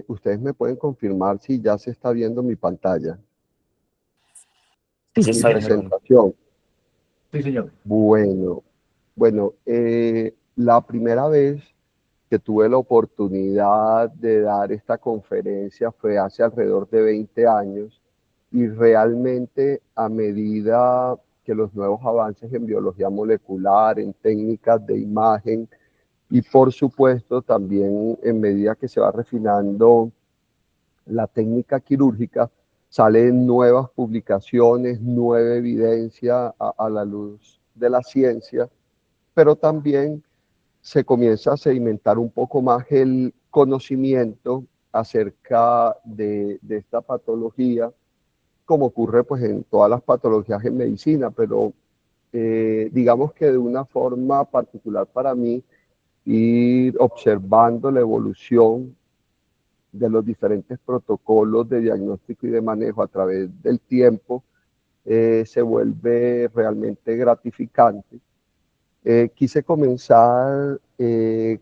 ustedes me pueden confirmar si ya se está viendo mi pantalla, Sí, se mi está viendo, hermano. presentación. Sí, señor. Bueno, bueno, la primera vez que tuve la oportunidad de dar esta conferencia fue hace alrededor de 20 años y realmente a medida que los nuevos avances en biología molecular, en técnicas de imagen y por supuesto también en medida que se va refinando la técnica quirúrgica, salen nuevas publicaciones, nueva evidencia a la luz de la ciencia, pero también se comienza a sedimentar un poco más el conocimiento acerca de esta patología, como ocurre pues en todas las patologías en medicina, pero digamos que de una forma particular para mí, ir observando la evolución de los diferentes protocolos de diagnóstico y de manejo a través del tiempo, se vuelve realmente gratificante. Quise comenzar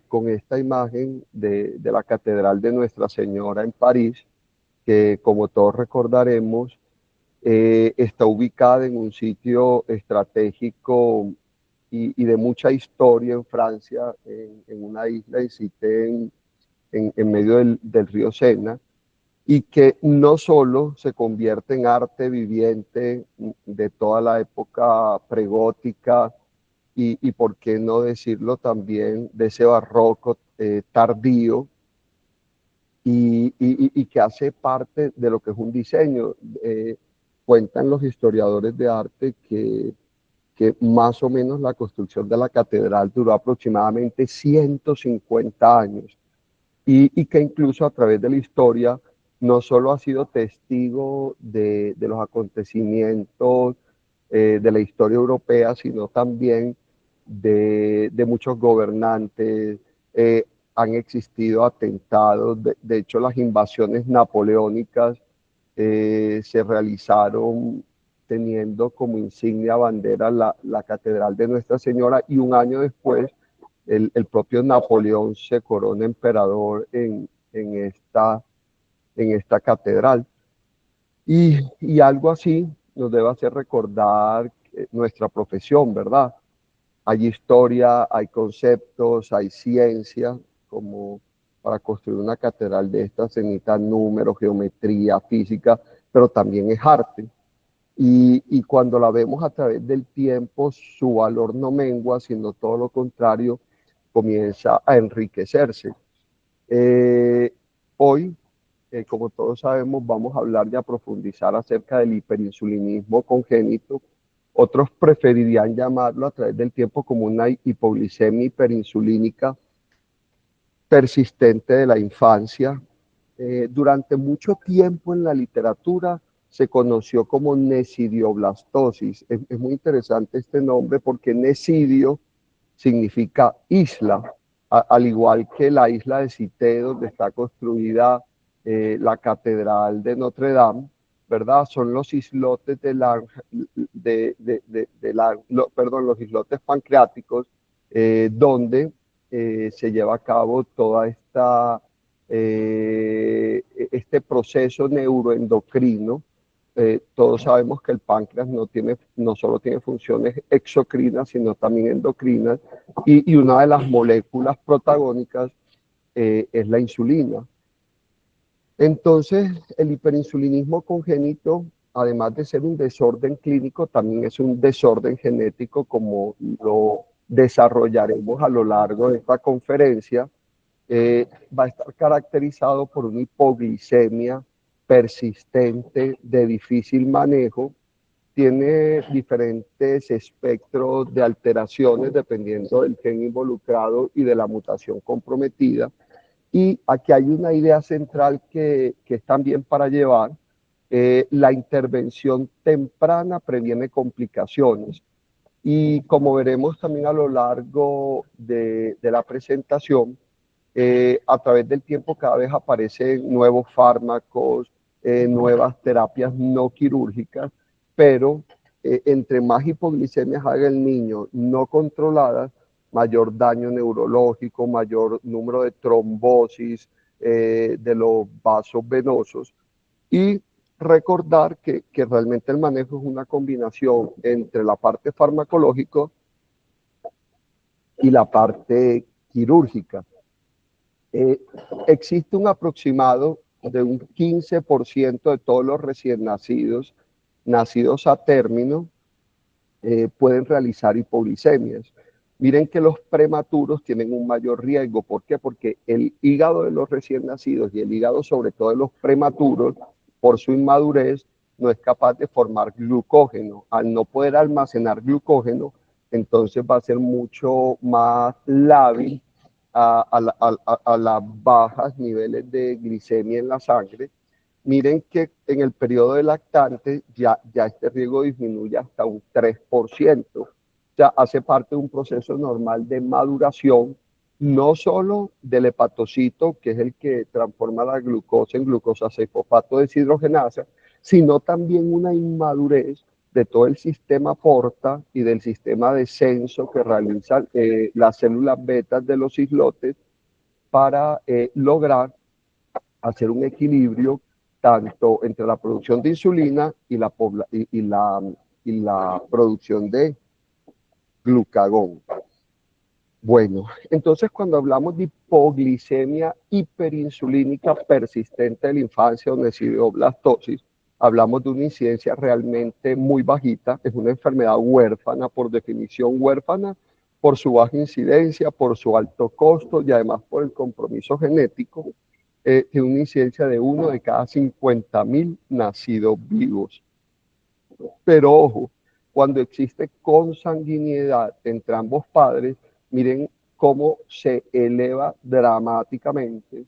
con esta imagen de la Catedral de Nuestra Señora en París, que como todos recordaremos, está ubicada en un sitio estratégico y de mucha historia en Francia, en una isla en Cité, en medio del río Sena, y que no solo se convierte en arte viviente de toda la época pregótica y por qué no decirlo también de ese barroco tardío y que hace parte de lo que es un diseño. Cuentan los historiadores de arte que más o menos la construcción de la catedral duró aproximadamente 150 años y que incluso a través de la historia no solo ha sido testigo de los acontecimientos de la historia europea, sino también de muchos gobernantes. Han existido atentados, de hecho las invasiones napoleónicas se realizaron teniendo como insignia bandera la Catedral de Nuestra Señora y un año después el propio Napoleón se corona emperador en esta catedral. Y algo así nos debe hacer recordar nuestra profesión, ¿verdad? Hay historia, hay conceptos, hay ciencia, como para construir una catedral de estas se necesitan números, geometría, física, pero también es arte. Y cuando la vemos a través del tiempo, su valor no mengua, sino todo lo contrario, comienza a enriquecerse. Eh, Hoy, como todos sabemos, vamos a hablar y a profundizar acerca del hiperinsulinismo congénito. Otros preferirían llamarlo a través del tiempo como una hipoglicemia hiperinsulínica persistente de la infancia. Durante mucho tiempo en la literatura se conoció como nesidioblastosis. Es muy interesante este nombre porque nesidio significa isla, al igual que la isla de Cité, donde está construida la Catedral de Notre Dame, ¿verdad? Son los islotes perdón, los islotes pancreáticos, donde se lleva a cabo toda este proceso neuroendocrino. Todos sabemos que el páncreas no solo tiene funciones exocrinas, sino también endocrinas, y una de las moléculas protagónicas es la insulina. Entonces, el hiperinsulinismo congénito, además de ser un desorden clínico, también es un desorden genético, como lo desarrollaremos a lo largo de esta conferencia. Va a estar caracterizado por una hipoglicemia persistente de difícil manejo. Tiene diferentes espectros de alteraciones dependiendo del gen involucrado y de la mutación comprometida. Y aquí hay una idea central que es también para llevar. La intervención temprana previene complicaciones. Y como veremos también a lo largo de la presentación, a través del tiempo cada vez aparecen nuevos fármacos, nuevas terapias no quirúrgicas, pero entre más hipoglicemias haga el niño no controladas, mayor daño neurológico, mayor número de trombosis, de los vasos venosos. Y recordar que realmente el manejo es una combinación entre la parte farmacológica y la parte quirúrgica. Eh, Existe un aproximado de un 15% de todos los recién nacidos, nacidos a término, pueden realizar hipoglicemias. Miren que los prematuros tienen un mayor riesgo. ¿Por qué? Porque el hígado de los recién nacidos y el hígado sobre todo de los prematuros, por su inmadurez, no es capaz de formar glucógeno. Al no poder almacenar glucógeno, entonces va a ser mucho más lábil a las bajas niveles de glicemia en la sangre. Miren que en el periodo de lactante ya este riesgo disminuye hasta un 3%. O sea, hace parte de un proceso normal de maduración, no solo del hepatocito, que es el que transforma la glucosa en glucosa 6-fosfato deshidrogenasa, sino también una inmadurez de todo el sistema porta y del sistema de censo que realizan las células betas de los islotes para lograr hacer un equilibrio tanto entre la producción de insulina y la producción de glucagón. Bueno, entonces cuando hablamos de hipoglicemia hiperinsulínica persistente de la infancia o necidoblastosis, hablamos de una incidencia realmente muy bajita. Es una enfermedad huérfana, por definición huérfana, por su baja incidencia, por su alto costo y además por el compromiso genético. Tiene una incidencia de 1 de cada 50.000 nacidos vivos. Pero ojo, cuando existe consanguinidad entre ambos padres, miren cómo se eleva dramáticamente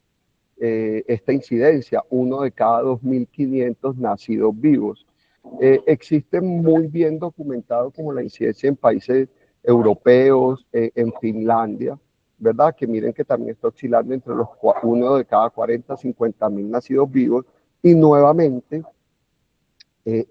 esta incidencia, 1 de cada 2.500 nacidos vivos. Existe muy bien documentado como la incidencia en países europeos, en Finlandia, ¿verdad? Que miren que también está oscilando entre los 1 de cada 40, 50.000 nacidos vivos. Y nuevamente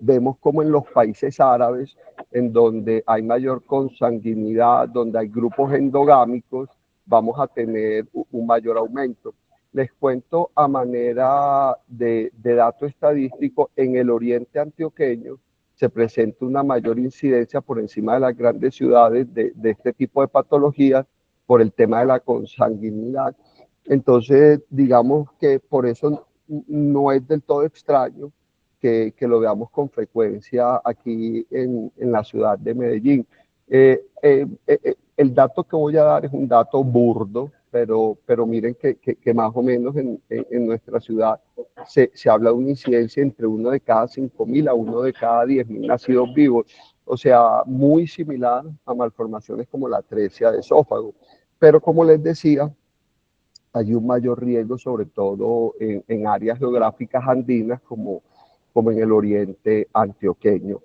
vemos como en los países árabes, en donde hay mayor consanguinidad, donde hay grupos endogámicos, vamos a tener un mayor aumento. Les cuento a manera de dato estadístico, en el oriente antioqueño se presenta una mayor incidencia por encima de las grandes ciudades de este tipo de patologías por el tema de la consanguinidad. Entonces, digamos que por eso no es del todo extraño que lo veamos con frecuencia aquí en la ciudad de Medellín. El dato que voy a dar es un dato burdo, pero miren que más o menos en nuestra ciudad se habla de una incidencia entre 1 de cada 5.000 a 1 de cada 10.000 nacidos vivos. O sea, muy similar a malformaciones como la atresia de esófago. Pero como les decía, hay un mayor riesgo, sobre todo en áreas geográficas andinas como en el oriente antioqueño.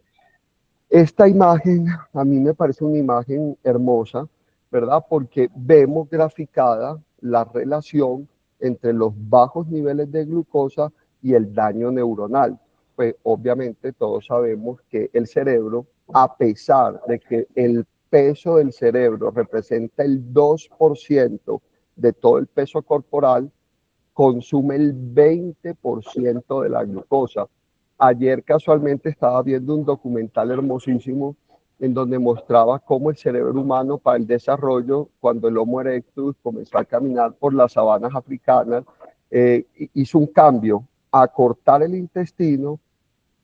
Esta imagen a mí me parece una imagen hermosa, ¿verdad? Porque vemos graficada la relación entre los bajos niveles de glucosa y el daño neuronal. Pues obviamente todos sabemos que el cerebro, a pesar de que el peso del cerebro representa el 2% de todo el peso corporal, consume el 20% de la glucosa. Ayer casualmente estaba viendo un documental hermosísimo en donde mostraba cómo el cerebro humano para el desarrollo, cuando el Homo erectus comenzó a caminar por las sabanas africanas, hizo un cambio, a cortar el intestino,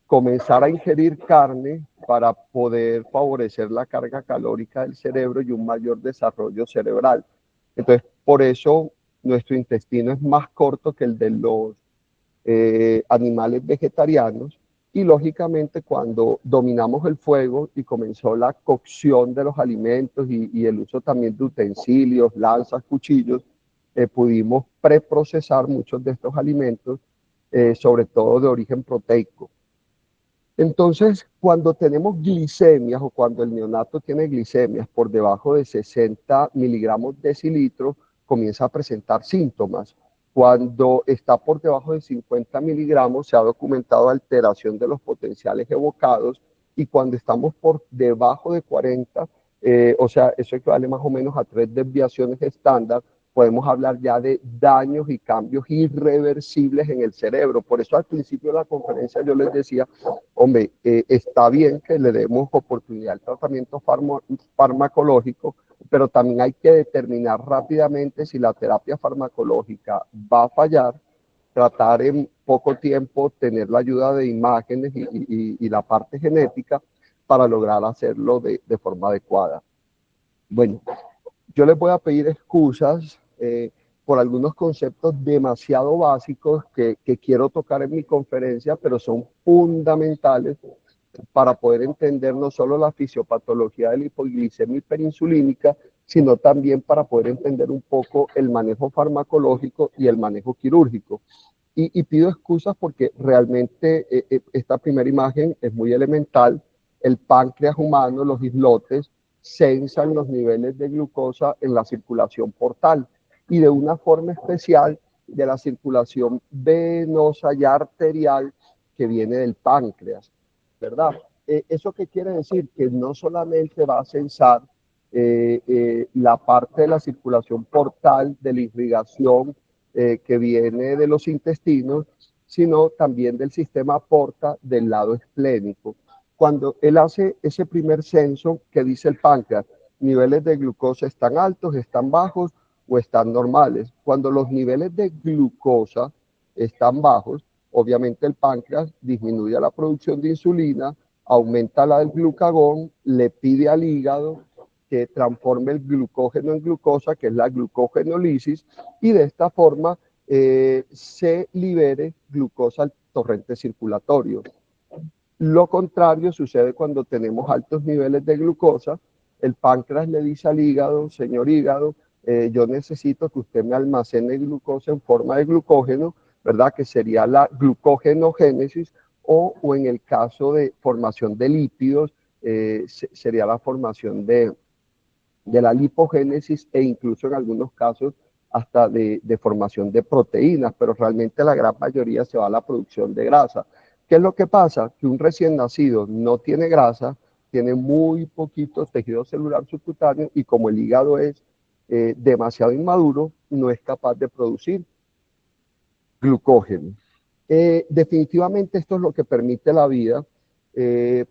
comenzar a ingerir carne para poder favorecer la carga calórica del cerebro y un mayor desarrollo cerebral. Entonces, por eso nuestro intestino es más corto que el de los animales vegetarianos y lógicamente cuando dominamos el fuego y comenzó la cocción de los alimentos y el uso también de utensilios, lanzas, cuchillos, pudimos preprocesar muchos de estos alimentos, sobre todo de origen proteico. Entonces, cuando tenemos glicemias o cuando el neonato tiene glicemias por debajo de 60 miligramos decilitro, comienza a presentar síntomas. Cuando está por debajo de 50 miligramos, se ha documentado alteración de los potenciales evocados y cuando estamos por debajo de 40, o sea, eso equivale más o menos a 3 desviaciones estándar, podemos hablar ya de daños y cambios irreversibles en el cerebro. Por eso al principio de la conferencia yo les decía, hombre, está bien que le demos oportunidad al tratamiento farmacológico, pero también hay que determinar rápidamente si la terapia farmacológica va a fallar, tratar en poco tiempo tener la ayuda de imágenes y la parte genética para lograr hacerlo de forma adecuada. Bueno, yo les voy a pedir excusas por algunos conceptos demasiado básicos que quiero tocar en mi conferencia, pero son fundamentales para poder entender no solo la fisiopatología de la hipoglicemia hiperinsulínica, sino también para poder entender un poco el manejo farmacológico y el manejo quirúrgico. Y pido excusas porque realmente esta primera imagen es muy elemental. El páncreas humano, los islotes, censan los niveles de glucosa en la circulación portal y de una forma especial de la circulación venosa y arterial que viene del páncreas, ¿verdad? ¿Eso qué quiere decir? Que no solamente va a censar la parte de la circulación portal, de la irrigación que viene de los intestinos, sino también del sistema porta del lado esplénico. Cuando él hace ese primer censo, que dice el páncreas, niveles de glucosa están altos, están bajos o están normales. Cuando los niveles de glucosa están bajos, obviamente el páncreas disminuye la producción de insulina, aumenta la del glucagón, le pide al hígado que transforme el glucógeno en glucosa, que es la glucogenólisis, y de esta forma se libere glucosa al torrente circulatorio. Lo contrario sucede cuando tenemos altos niveles de glucosa. El páncreas le dice al hígado, señor hígado, yo necesito que usted me almacene glucosa en forma de glucógeno, ¿verdad? Que sería la glucogenogénesis, o en el caso de formación de lípidos, sería la formación de la lipogénesis e incluso en algunos casos hasta de formación de proteínas, pero realmente la gran mayoría se va a la producción de grasa. ¿Qué es lo que pasa? Que un recién nacido no tiene grasa, tiene muy poquito tejido celular subcutáneo y como el hígado es demasiado inmaduro, no es capaz de producir glucógeno. Definitivamente esto es lo que permite la vida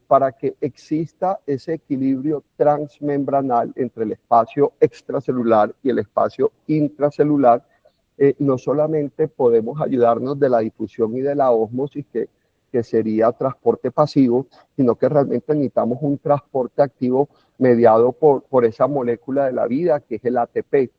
para que exista ese equilibrio transmembranal entre el espacio extracelular y el espacio intracelular. No solamente podemos ayudarnos de la difusión y de la ósmosis, que sería transporte pasivo, sino que realmente necesitamos un transporte activo mediado por esa molécula de la vida, que es el ATP.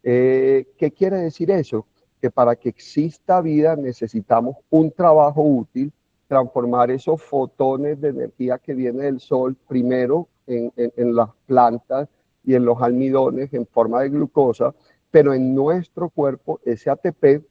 ¿Qué quiere decir eso? Que para que exista vida necesitamos un trabajo útil, transformar esos fotones de energía que viene del sol primero en las plantas y en los almidones en forma de glucosa, pero en nuestro cuerpo ese ATP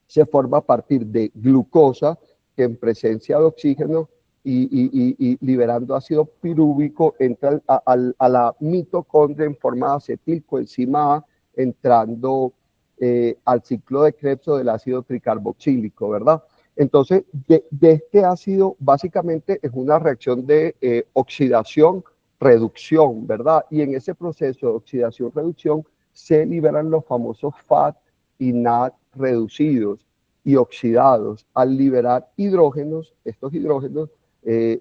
se forma a partir de glucosa que en presencia de oxígeno y liberando ácido pirúvico entra a la mitocondria en forma de acetilcoenzima A, entrando al ciclo de Krebs del ácido tricarboxílico, ¿verdad? Entonces, de este ácido básicamente es una reacción de oxidación, reducción, ¿verdad? Y en ese proceso de oxidación, reducción, se liberan los famosos FAT y NAD reducidos y oxidados. Al liberar hidrógenos, estos hidrógenos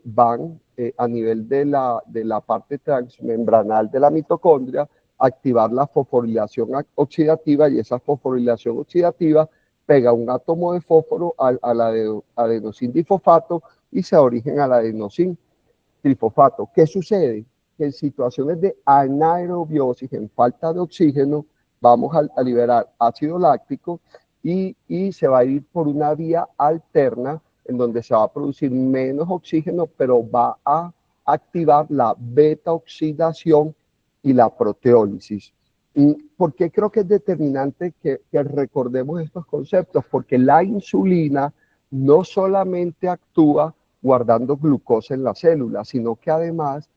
van a nivel de la parte transmembranal de la mitocondria, activar la fosforilación oxidativa y esa fosforilación oxidativa pega un átomo de fósforo al adenosin difosfato y se da origen al adenosin trifosfato. ¿Qué sucede? Que en situaciones de anaerobiosis, en falta de oxígeno, vamos a liberar ácido láctico y se va a ir por una vía alterna en donde se va a producir menos oxígeno, pero va a activar la beta oxidación y la proteólisis. ¿Por qué creo que es determinante que recordemos estos conceptos? Porque la insulina no solamente actúa guardando glucosa en la célula, sino que además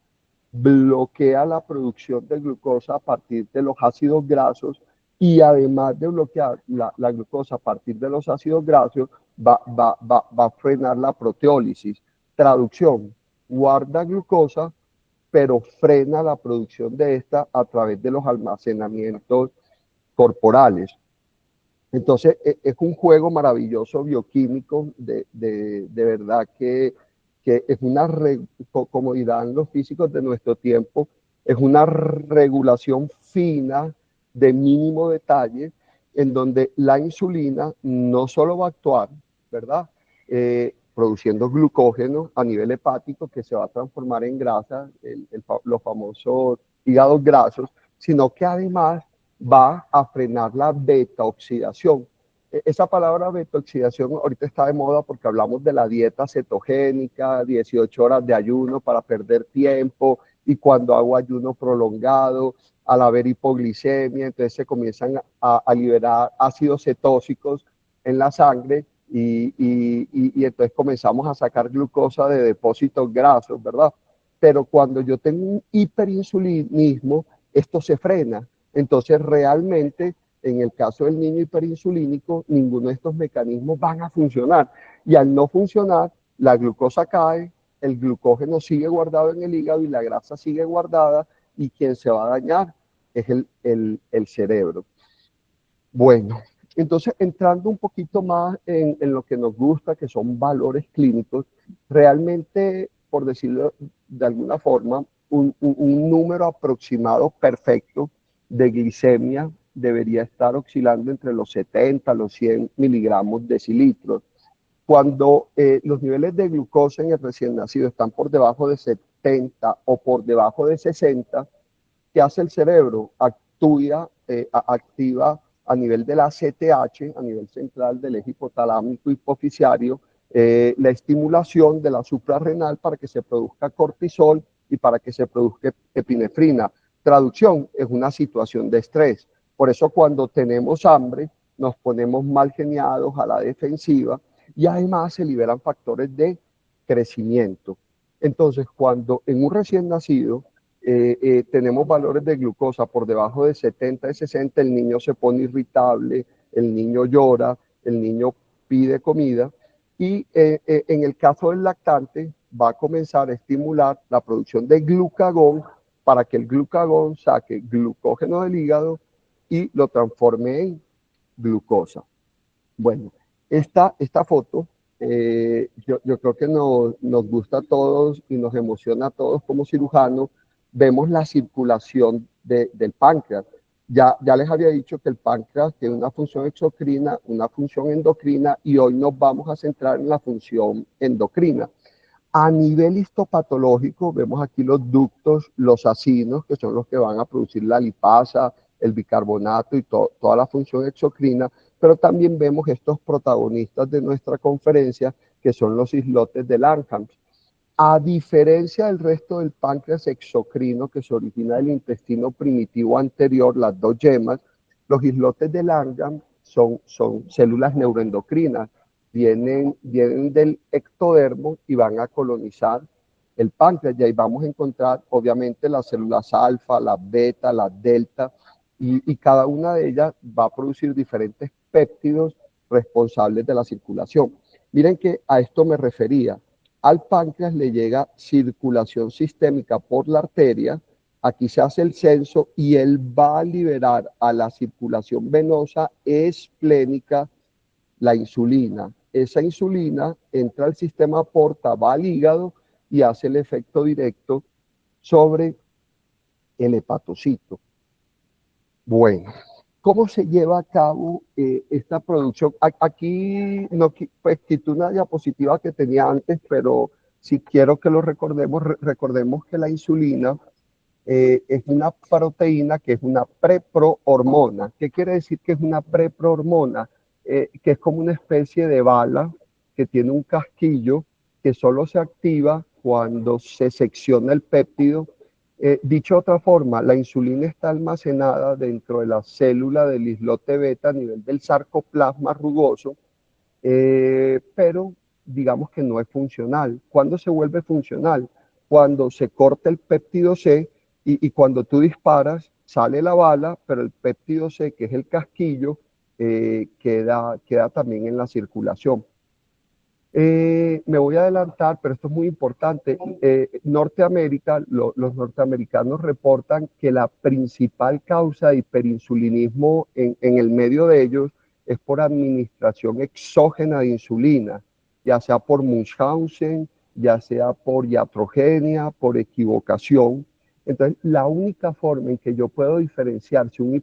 bloquea la producción de glucosa a partir de los ácidos grasos y además de bloquear la glucosa a partir de los ácidos grasos, va a frenar la proteólisis. Traducción, guarda glucosa, pero frena la producción de esta a través de los almacenamientos corporales. Entonces, es un juego maravilloso bioquímico, de verdad que es una, como dirán los físicos de nuestro tiempo, es una regulación fina de mínimo detalle, en donde la insulina no solo va a actuar, ¿verdad? Produciendo glucógeno a nivel hepático que se va a transformar en grasa, los famosos hígados grasos, sino que además va a frenar la beta-oxidación. Esa palabra beta-oxidación ahorita está de moda porque hablamos de la dieta cetogénica, 18 horas de ayuno para perder tiempo, y cuando hago ayuno prolongado, al haber hipoglicemia, entonces se comienzan a liberar ácidos cetósicos en la sangre y entonces comenzamos a sacar glucosa de depósitos grasos, ¿verdad? Pero cuando yo tengo un hiperinsulinismo, esto se frena. Entonces, realmente, en el caso del niño hiperinsulínico, ninguno de estos mecanismos van a funcionar. Y al no funcionar, la glucosa cae, el glucógeno sigue guardado en el hígado y la grasa sigue guardada, y quien se va a dañar es el cerebro. Bueno, entonces entrando un poquito más en lo que nos gusta, que son valores clínicos, realmente, por decirlo de alguna forma, un número aproximado perfecto de glicemia debería estar oscilando entre los 70 a los 100 miligramos decilitros. Cuando los niveles de glucosa en el recién nacido están por debajo de 70 o por debajo de 60, ¿qué hace el cerebro? Activa a nivel de la CTH, a nivel central del eje hipotalámico hipoficiario, la estimulación de la suprarrenal para que se produzca cortisol y para que se produzca epinefrina. Traducción, es una situación de estrés. Por eso cuando tenemos hambre nos ponemos mal geniados, a la defensiva, y además se liberan factores de crecimiento. Entonces, cuando en un recién nacido tenemos valores de glucosa por debajo de 70 y 60, el niño se pone irritable, el niño llora, el niño pide comida, y en el caso del lactante va a comenzar a estimular la producción de glucagón para que el glucagón saque glucógeno del hígado y lo transforme en glucosa. Bueno, esta foto yo creo que nos gusta a todos y nos emociona a todos como cirujanos. Vemos la circulación del páncreas. Ya les había dicho que el páncreas tiene una función exocrina, una función endocrina, y hoy nos vamos a centrar en la función endocrina. A nivel histopatológico, vemos aquí los ductos, los acinos, que son los que van a producir la lipasa, el bicarbonato y toda la función exocrina, pero también vemos estos protagonistas de nuestra conferencia, que son los islotes de Langhans. A diferencia del resto del páncreas exocrino que se origina del intestino primitivo anterior, las dos yemas, los islotes de Langhans son células neuroendocrinas. Vienen del ectodermo y van a colonizar el páncreas. Y ahí vamos a encontrar, obviamente, las células alfa, las beta, las delta, y cada una de ellas va a producir diferentes péptidos responsables de la circulación. Miren que a esto me refería. Al páncreas le llega circulación sistémica por la arteria, aquí se hace el censo y él va a liberar a la circulación venosa esplénica la insulina. Esa insulina entra al sistema porta, va al hígado y hace el efecto directo sobre el hepatocito. Bueno, ¿cómo se lleva a cabo esta producción? Aquí no, pues, quité una diapositiva que tenía antes, pero si quiero que lo recordemos, recordemos que la insulina es una proteína que es una preprohormona. ¿Qué quiere decir que es una preprohormona? Que es como una especie de bala que tiene un casquillo que solo se activa cuando se secciona el péptido. Dicho de otra forma, la insulina está almacenada dentro de la célula del islote beta a nivel del sarcoplasma rugoso, pero digamos que no es funcional. ¿Cuándo se vuelve funcional? Cuando se corta el péptido C y cuando tú disparas, sale la bala, pero el péptido C, que es el casquillo, queda también en la circulación. Me voy a adelantar, pero esto es muy importante. Norteamérica, los norteamericanos reportan que la principal causa de hiperinsulinismo en el medio de ellos es por administración exógena de insulina, ya sea por Munchausen, ya sea por iatrogenia, por equivocación. Entonces, la única forma en que yo puedo diferenciar si un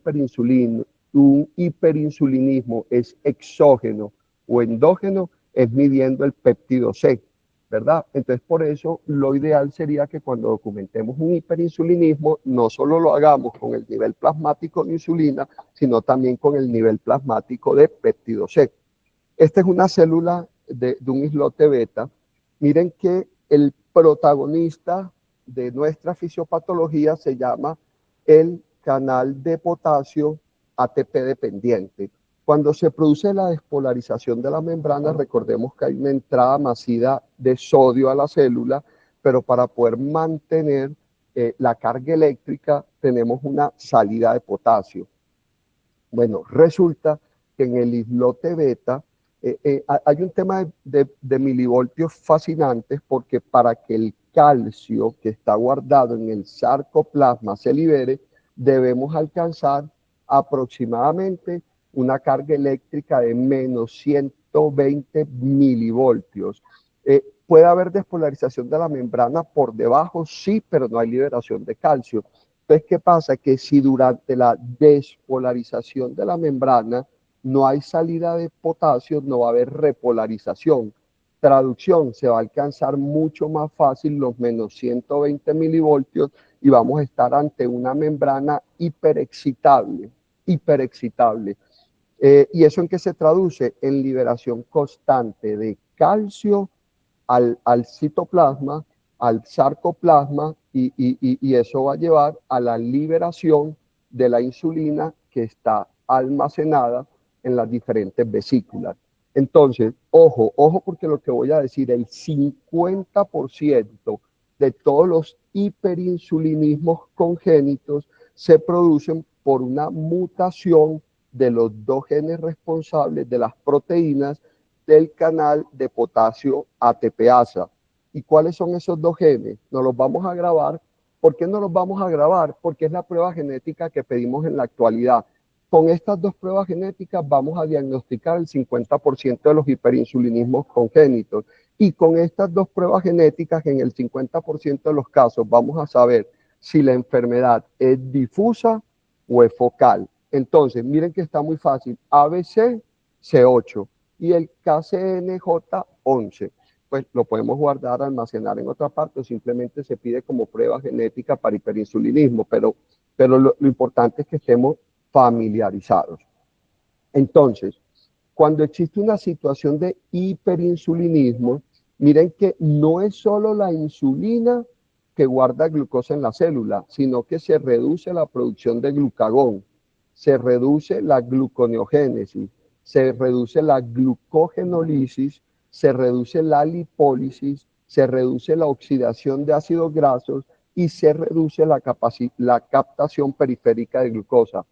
hiperinsulinismo es exógeno o endógeno es midiendo el péptido C, ¿verdad? Entonces, por eso, lo ideal sería que cuando documentemos un hiperinsulinismo, no solo lo hagamos con el nivel plasmático de insulina, sino también con el nivel plasmático de péptido C. Esta es una célula de un islote beta. Miren que el protagonista de nuestra fisiopatología se llama el canal de potasio ATP dependiente. Cuando se produce la despolarización de la membrana, recordemos que hay una entrada masiva de sodio a la célula, pero para poder mantener la carga eléctrica tenemos una salida de potasio. Bueno, resulta que en el islote beta hay un tema de milivoltios fascinantes porque para que el calcio que está guardado en el sarcoplasma se libere, debemos alcanzar aproximadamente una carga eléctrica de menos 120 milivoltios. ¿Puede haber despolarización de la membrana por debajo? Sí, pero no hay liberación de calcio. Entonces, ¿qué pasa? Que si durante la despolarización de la membrana no hay salida de potasio, no va a haber repolarización. Traducción, se va a alcanzar mucho más fácil los menos 120 milivoltios y vamos a estar ante una membrana hiperexcitable, hiperexcitable. ¿Y eso en qué se traduce? En liberación constante de calcio al citoplasma, al sarcoplasma, y eso va a llevar a la liberación de la insulina que está almacenada en las diferentes vesículas. Entonces, ojo, porque lo que voy a decir, el 50% de todos los hiperinsulinismos congénitos se producen por una mutación de los dos genes responsables de las proteínas del canal de potasio ATPasa. ¿Y cuáles son esos dos genes? Nos los vamos a grabar. ¿Por qué no los vamos a grabar? Porque es la prueba genética que pedimos en la actualidad. Con estas dos pruebas genéticas vamos a diagnosticar el 50% de los hiperinsulinismos congénitos. Y con estas dos pruebas genéticas, en el 50% de los casos, vamos a saber si la enfermedad es difusa o es focal. Entonces, miren que está muy fácil. ABC, C8 y el KCNJ11. Pues lo podemos guardar, almacenar en otra parte o simplemente se pide como prueba genética para hiperinsulinismo, pero lo importante es que estemos familiarizados. Entonces, cuando existe una situación de hiperinsulinismo, miren que no es solo la insulina que guarda glucosa en la célula, sino que se reduce la producción de glucagón, se reduce la gluconeogénesis, se reduce la glucogenolisis, se reduce la lipólisis, se reduce la oxidación de ácidos grasos y se reduce la captación periférica de glucosa.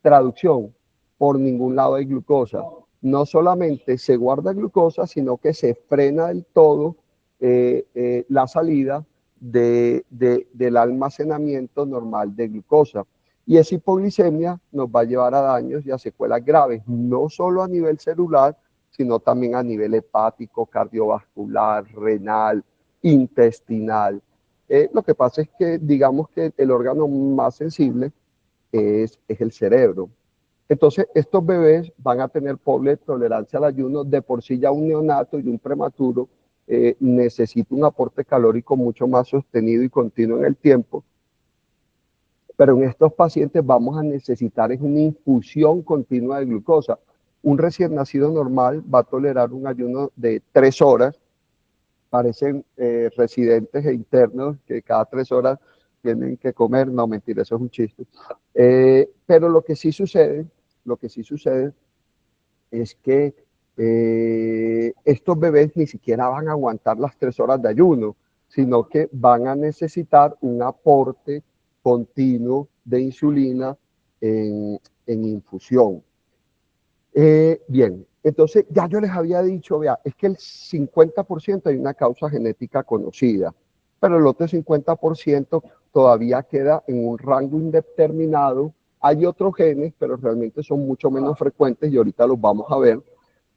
Traducción, por ningún lado hay glucosa. No solamente se guarda glucosa, sino que se frena del todo la salida del almacenamiento normal de glucosa. Y esa hipoglicemia nos va a llevar a daños y a secuelas graves, no solo a nivel celular, sino también a nivel hepático, cardiovascular, renal, intestinal. Lo que pasa es que digamos que el órgano más sensible es el cerebro. Entonces, estos bebés van a tener pobre tolerancia al ayuno. De por sí ya un neonato y un prematuro necesita un aporte calórico mucho más sostenido y continuo en el tiempo. Pero en estos pacientes vamos a necesitar es una infusión continua de glucosa. Un recién nacido normal va a tolerar un ayuno de 3 horas. Parecen residentes e internos que cada 3 horas tienen que comer. No, mentira, eso es un chiste. Pero lo que sí sucede es que estos bebés ni siquiera van a aguantar las 3 horas de ayuno, sino que van a necesitar un aporte continuo de insulina en infusión. Bien, Entonces, ya yo les había dicho, vea, es que el 50% hay una causa genética conocida, pero el otro 50% todavía queda en un rango indeterminado. Hay otros genes, pero realmente son mucho menos frecuentes y ahorita los vamos a ver.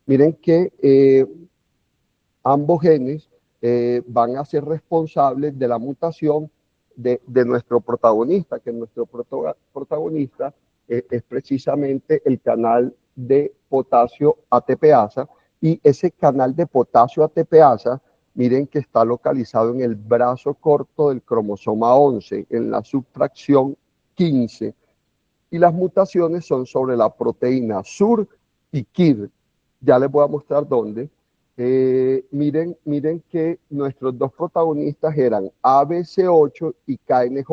Miren que ambos genes van a ser responsables de la mutación de nuestro protagonista, que nuestro protagonista es precisamente el canal de potasio ATPasa, y ese canal de potasio ATPasa, miren que está localizado en el brazo corto del cromosoma 11, en la subfracción 15, y las mutaciones son sobre la proteína SUR y KIR. Ya les voy a mostrar dónde. Miren que nuestros dos protagonistas eran ABC8 y KNJ.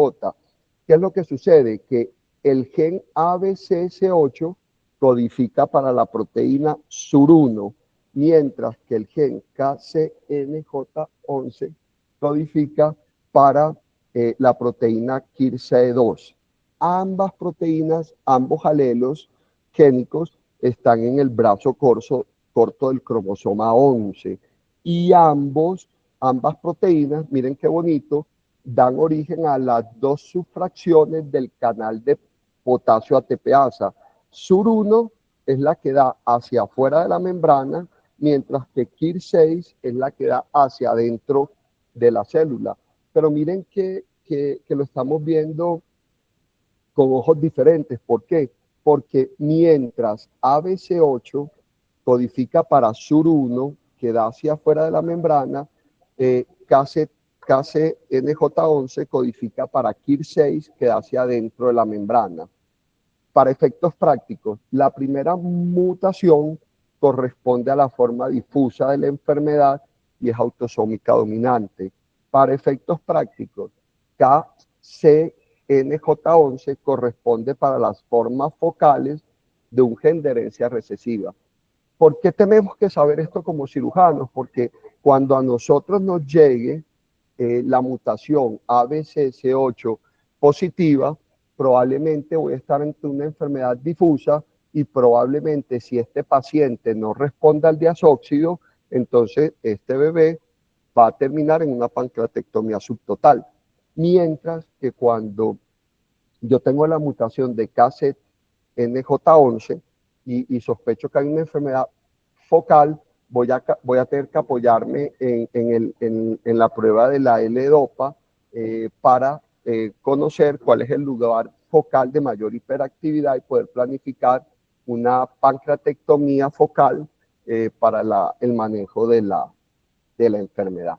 ¿Qué es lo que sucede? Que el gen ABCC8 codifica para la proteína SUR1, mientras que el gen KCNJ11 codifica para la proteína KIR-C2. Ambas proteínas, ambos alelos génicos están en el brazo corto del cromosoma 11, y ambas proteínas, miren qué bonito, dan origen a las dos subfracciones del canal de potasio ATPasa. SUR1 es la que da hacia afuera de la membrana, mientras que KIR6 es la que da hacia adentro de la célula. Pero miren que lo estamos viendo con ojos diferentes. ¿Por qué? Porque mientras ABC8 codifica para SUR1, que da hacia afuera de la membrana, KCNJ11 codifica para KIR6, que da hacia adentro de la membrana. Para efectos prácticos, la primera mutación corresponde a la forma difusa de la enfermedad y es autosómica dominante. Para efectos prácticos, KCNJ11 corresponde para las formas focales de un gen de herencia recesiva. ¿Por qué tenemos que saber esto como cirujanos? Porque cuando a nosotros nos llegue la mutación ABCC8 positiva, probablemente voy a estar ante una enfermedad difusa, y probablemente si este paciente no responde al diazóxido, entonces este bebé va a terminar en una pancreatectomía subtotal. Mientras que cuando yo tengo la mutación de KCNJ11 y sospecho que hay una enfermedad focal, voy a tener que apoyarme en la prueba de la L-Dopa para conocer cuál es el lugar focal de mayor hiperactividad y poder planificar una pancreatectomía focal para el manejo de la enfermedad.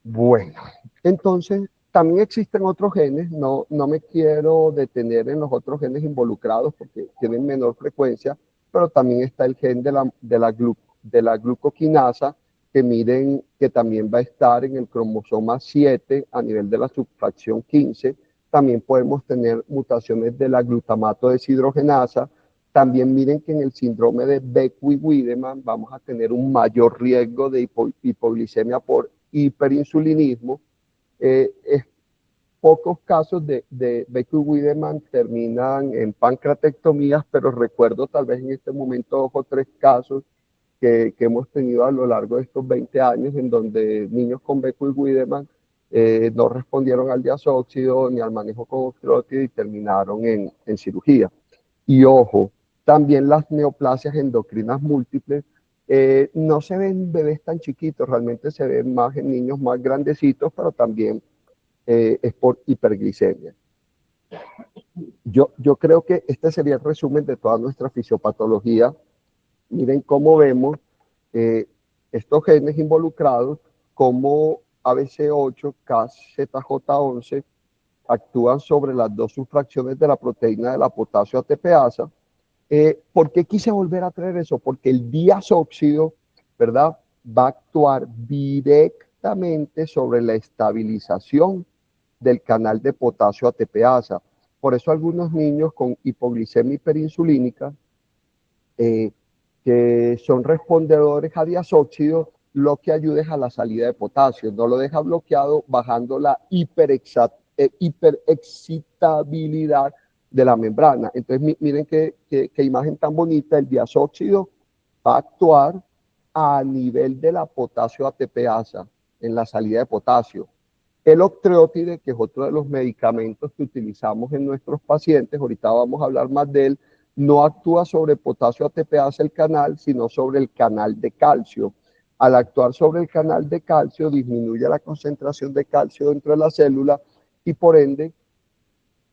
Bueno, entonces también existen otros genes, no me quiero detener en los otros genes involucrados porque tienen menor frecuencia, pero también está el gen de la glucoquinasa, que miren que también va a estar en el cromosoma 7 a nivel de la subfracción 15. También podemos tener mutaciones de la glutamato deshidrogenasa. También miren que en el síndrome de Beckwith-Wiedemann vamos a tener un mayor riesgo de hipoglicemia por hiperinsulinismo. Pocos casos de Beckwith-Wiedemann terminan en pancreatectomías, pero recuerdo tal vez en este momento 2 o 3 casos que hemos tenido a lo largo de estos 20 años, en donde niños con Beckwith-Wiedemann no respondieron al diazóxido ni al manejo con octreotide y terminaron en cirugía. Y ojo, también las neoplasias endocrinas múltiples no se ven en bebés tan chiquitos, realmente se ven más en niños más grandecitos, pero también es por hiperglicemia. Yo creo que este sería el resumen de toda nuestra fisiopatología. Miren cómo vemos eh, estos genes involucrados, como ABC8, KZJ11 actúan sobre las dos subfracciones de la proteína de la potasio ATPasa. ¿Por qué quise volver a traer eso? Porque el diazóxido, ¿verdad?, va a actuar directamente sobre la estabilización del canal de potasio ATPasa. Por eso algunos niños con hipoglicemia hiperinsulínica, que son respondedores a diazóxido, lo que ayuda es a la salida de potasio, no lo deja bloqueado, bajando la hiperexcitabilidad de la membrana. Entonces miren qué imagen tan bonita, el diazóxido va a actuar a nivel de la potasio ATPasa, en la salida de potasio. El octreotide, que es otro de los medicamentos que utilizamos en nuestros pacientes, ahorita vamos a hablar más de él, no actúa sobre potasio ATPasa el canal, sino sobre el canal de calcio. Al actuar sobre el canal de calcio, disminuye la concentración de calcio dentro de la célula y por ende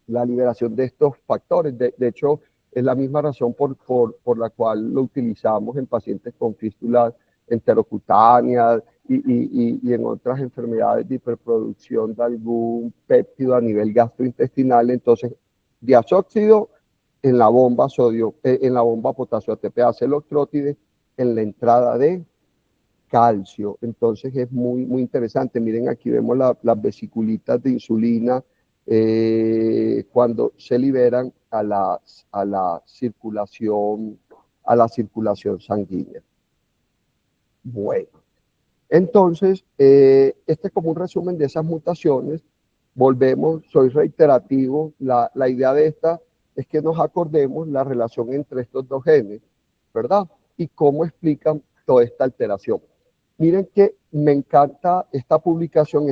la liberación de estos factores. De hecho, es la misma razón por la cual lo utilizamos en pacientes con fístulas enterocutáneas y en otras enfermedades de hiperproducción de algún péptido a nivel gastrointestinal. Entonces, diazóxido en la bomba sodio, en la bomba potasio ATPA, celostrótide en la entrada de calcio. Entonces es muy interesante. Miren, aquí vemos las vesiculitas de insulina cuando se liberan a la circulación sanguínea. Bueno, entonces, este es como un resumen de esas mutaciones. Volvemos, soy reiterativo, la idea de esta es que nos acordemos la relación entre estos dos genes, ¿verdad? Y cómo explican toda esta alteración. Miren que me encanta esta publicación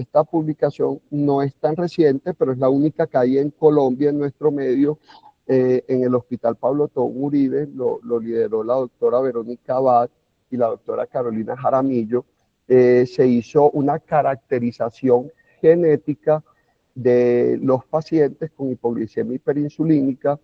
no es tan reciente, pero es la única que hay en Colombia, en nuestro medio, en el Hospital Pablo Tobón Uribe, lo lideró la doctora Verónica Abad y la doctora Carolina Jaramillo. Se hizo una caracterización genética de los pacientes con hipoglicemia hiperinsulínica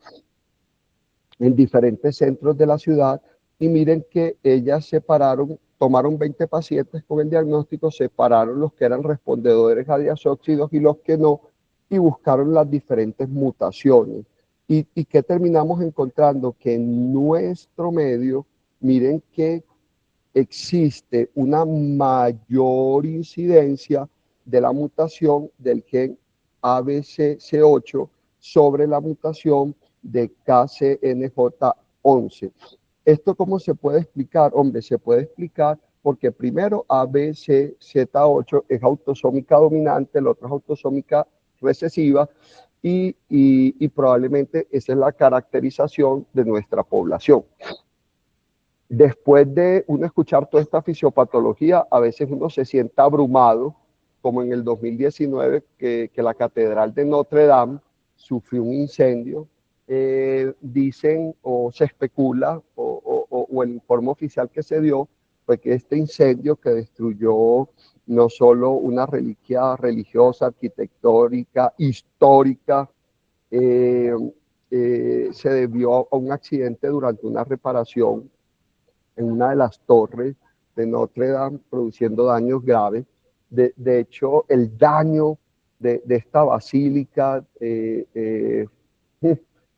en diferentes centros de la ciudad y miren que ellas separaron, tomaron 20 pacientes con el diagnóstico, separaron los que eran respondedores a diazóxidos y los que no, y buscaron las diferentes mutaciones. ¿Y qué terminamos encontrando? Que en nuestro medio, miren que existe una mayor incidencia de la mutación del gen ABCC8 sobre la mutación de KCNJ11. ¿Esto cómo se puede explicar? Hombre, se puede explicar porque primero ABCZ8 es autosómica dominante, la otra es autosómica recesiva y probablemente esa es la caracterización de nuestra población. Después de uno escuchar toda esta fisiopatología, a veces uno se sienta abrumado, como en el 2019, que la Catedral de Notre Dame sufrió un incendio. Dicen o se especula, o el informe oficial que se dio, fue que este incendio que destruyó no solo una reliquia religiosa, arquitectónica, histórica, se debió a un accidente durante una reparación en una de las torres de Notre Dame, produciendo daños graves. De hecho, el daño de esta basílica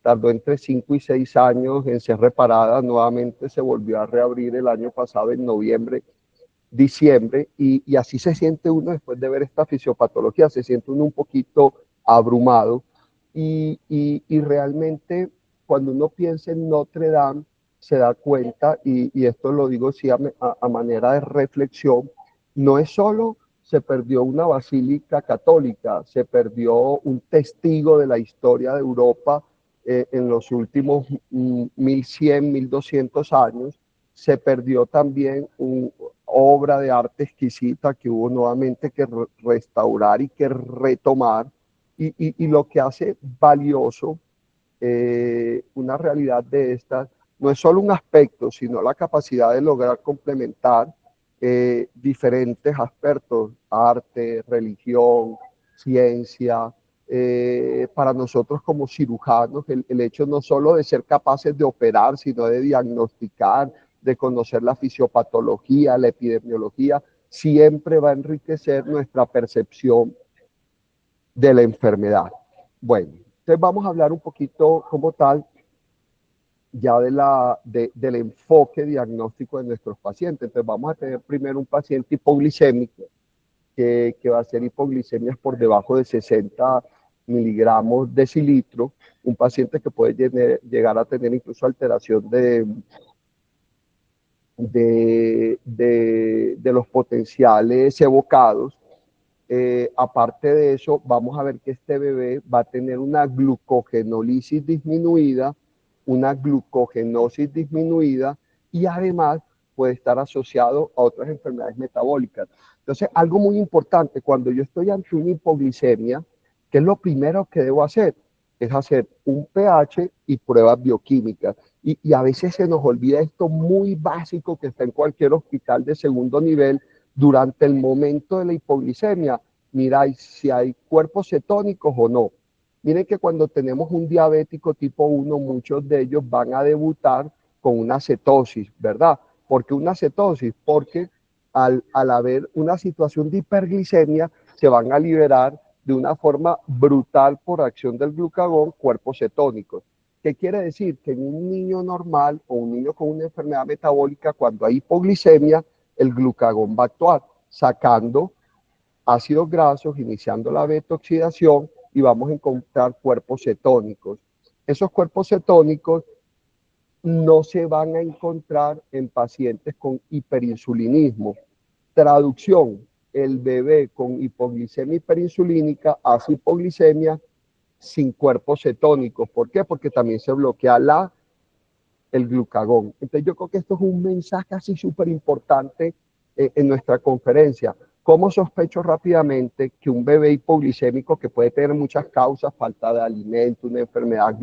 tardó entre 5 y 6 años en ser reparada. Nuevamente se volvió a reabrir el año pasado, en noviembre, diciembre, y así se siente uno después de ver esta fisiopatología, se siente uno un poquito abrumado, y realmente cuando uno piensa en Notre Dame, se da cuenta, y esto lo digo sí a manera de reflexión, no es solo se perdió una basílica católica, se perdió un testigo de la historia de Europa en los últimos 1100, 1200 años, se perdió también una obra de arte exquisita que hubo nuevamente que restaurar y que retomar, y lo que hace valioso una realidad de estas no es solo un aspecto, sino la capacidad de lograr complementar diferentes aspectos, arte, religión, ciencia. Para nosotros como cirujanos, el hecho no solo de ser capaces de operar, sino de diagnosticar, de conocer la fisiopatología, la epidemiología, siempre va a enriquecer nuestra percepción de la enfermedad. Bueno, entonces vamos a hablar un poquito como tal ya del enfoque diagnóstico de nuestros pacientes. Entonces vamos a tener primero un paciente hipoglicémico, que va a ser hipoglicemias por debajo de 60 miligramos decilitro, un paciente que puede llegar a tener incluso alteración de los potenciales evocados. Aparte de eso, vamos a ver que este bebé va a tener una glucogenólisis disminuida, una glucogenosis disminuida y además puede estar asociado a otras enfermedades metabólicas. Entonces, algo muy importante, cuando yo estoy ante una hipoglicemia, ¿qué es lo primero que debo hacer? Es hacer un pH y pruebas bioquímicas. Y a veces se nos olvida esto muy básico que está en cualquier hospital de segundo nivel durante el momento de la hipoglicemia. Mira si hay cuerpos cetónicos o no. Miren que cuando tenemos un diabético tipo 1, muchos de ellos van a debutar con una cetosis, ¿verdad? ¿Por qué una cetosis? Porque al haber una situación de hiperglicemia, se van a liberar de una forma brutal por acción del glucagón cuerpos cetónicos. ¿Qué quiere decir? Que en un niño normal o un niño con una enfermedad metabólica, cuando hay hipoglicemia, el glucagón va a actuar sacando ácidos grasos, iniciando la beta-oxidación y vamos a encontrar cuerpos cetónicos. Esos cuerpos cetónicos no se van a encontrar en pacientes con hiperinsulinismo. Traducción, el bebé con hipoglicemia hiperinsulínica hace hipoglicemia sin cuerpos cetónicos. ¿Por qué? Porque también se bloquea el glucagón. Entonces yo creo que esto es un mensaje así súper importante en nuestra conferencia. ¿Cómo sospecho rápidamente que un bebé hipoglicémico, que puede tener muchas causas, falta de alimento, una enfermedad,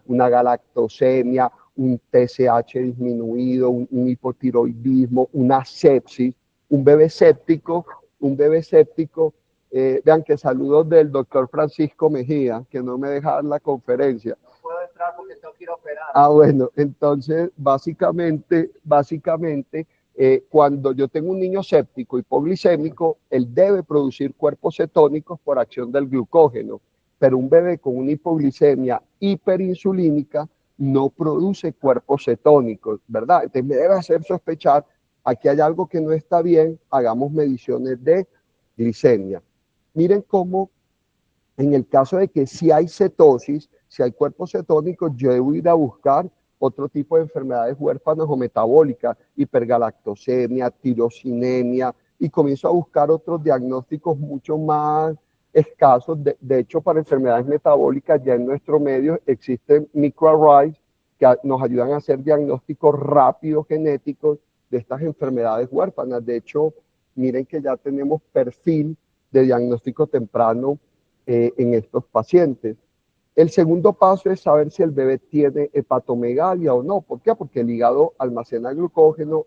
una galactosemia, un TSH disminuido, un hipotiroidismo, una sepsis, un bebé séptico, vean que saludos del doctor Francisco Mejía, que no me deja dar la conferencia. Puedo entrar porque tengo que ir a operar. Bueno, entonces básicamente, cuando yo tengo un niño séptico hipoglicémico, él debe producir cuerpos cetónicos por acción del glucógeno, pero un bebé con una hipoglicemia hiperinsulínica no produce cuerpos cetónicos, ¿verdad? Entonces me debe hacer sospechar, aquí hay algo que no está bien, hagamos mediciones de glicemia. Miren cómo en el caso de que si hay cetosis, si hay cuerpos cetónicos, yo debo ir a buscar otro tipo de enfermedades huérfanas o metabólicas, hipergalactosemia, tirosinemia, y comienzo a buscar otros diagnósticos mucho más escasos. De hecho, para enfermedades metabólicas ya en nuestro medio existen microarrays que nos ayudan a hacer diagnósticos rápidos genéticos de estas enfermedades huérfanas. De hecho, miren que ya tenemos perfil de diagnóstico temprano en estos pacientes. El segundo paso es saber si el bebé tiene hepatomegalia o no. ¿Por qué? Porque el hígado almacena glucógeno,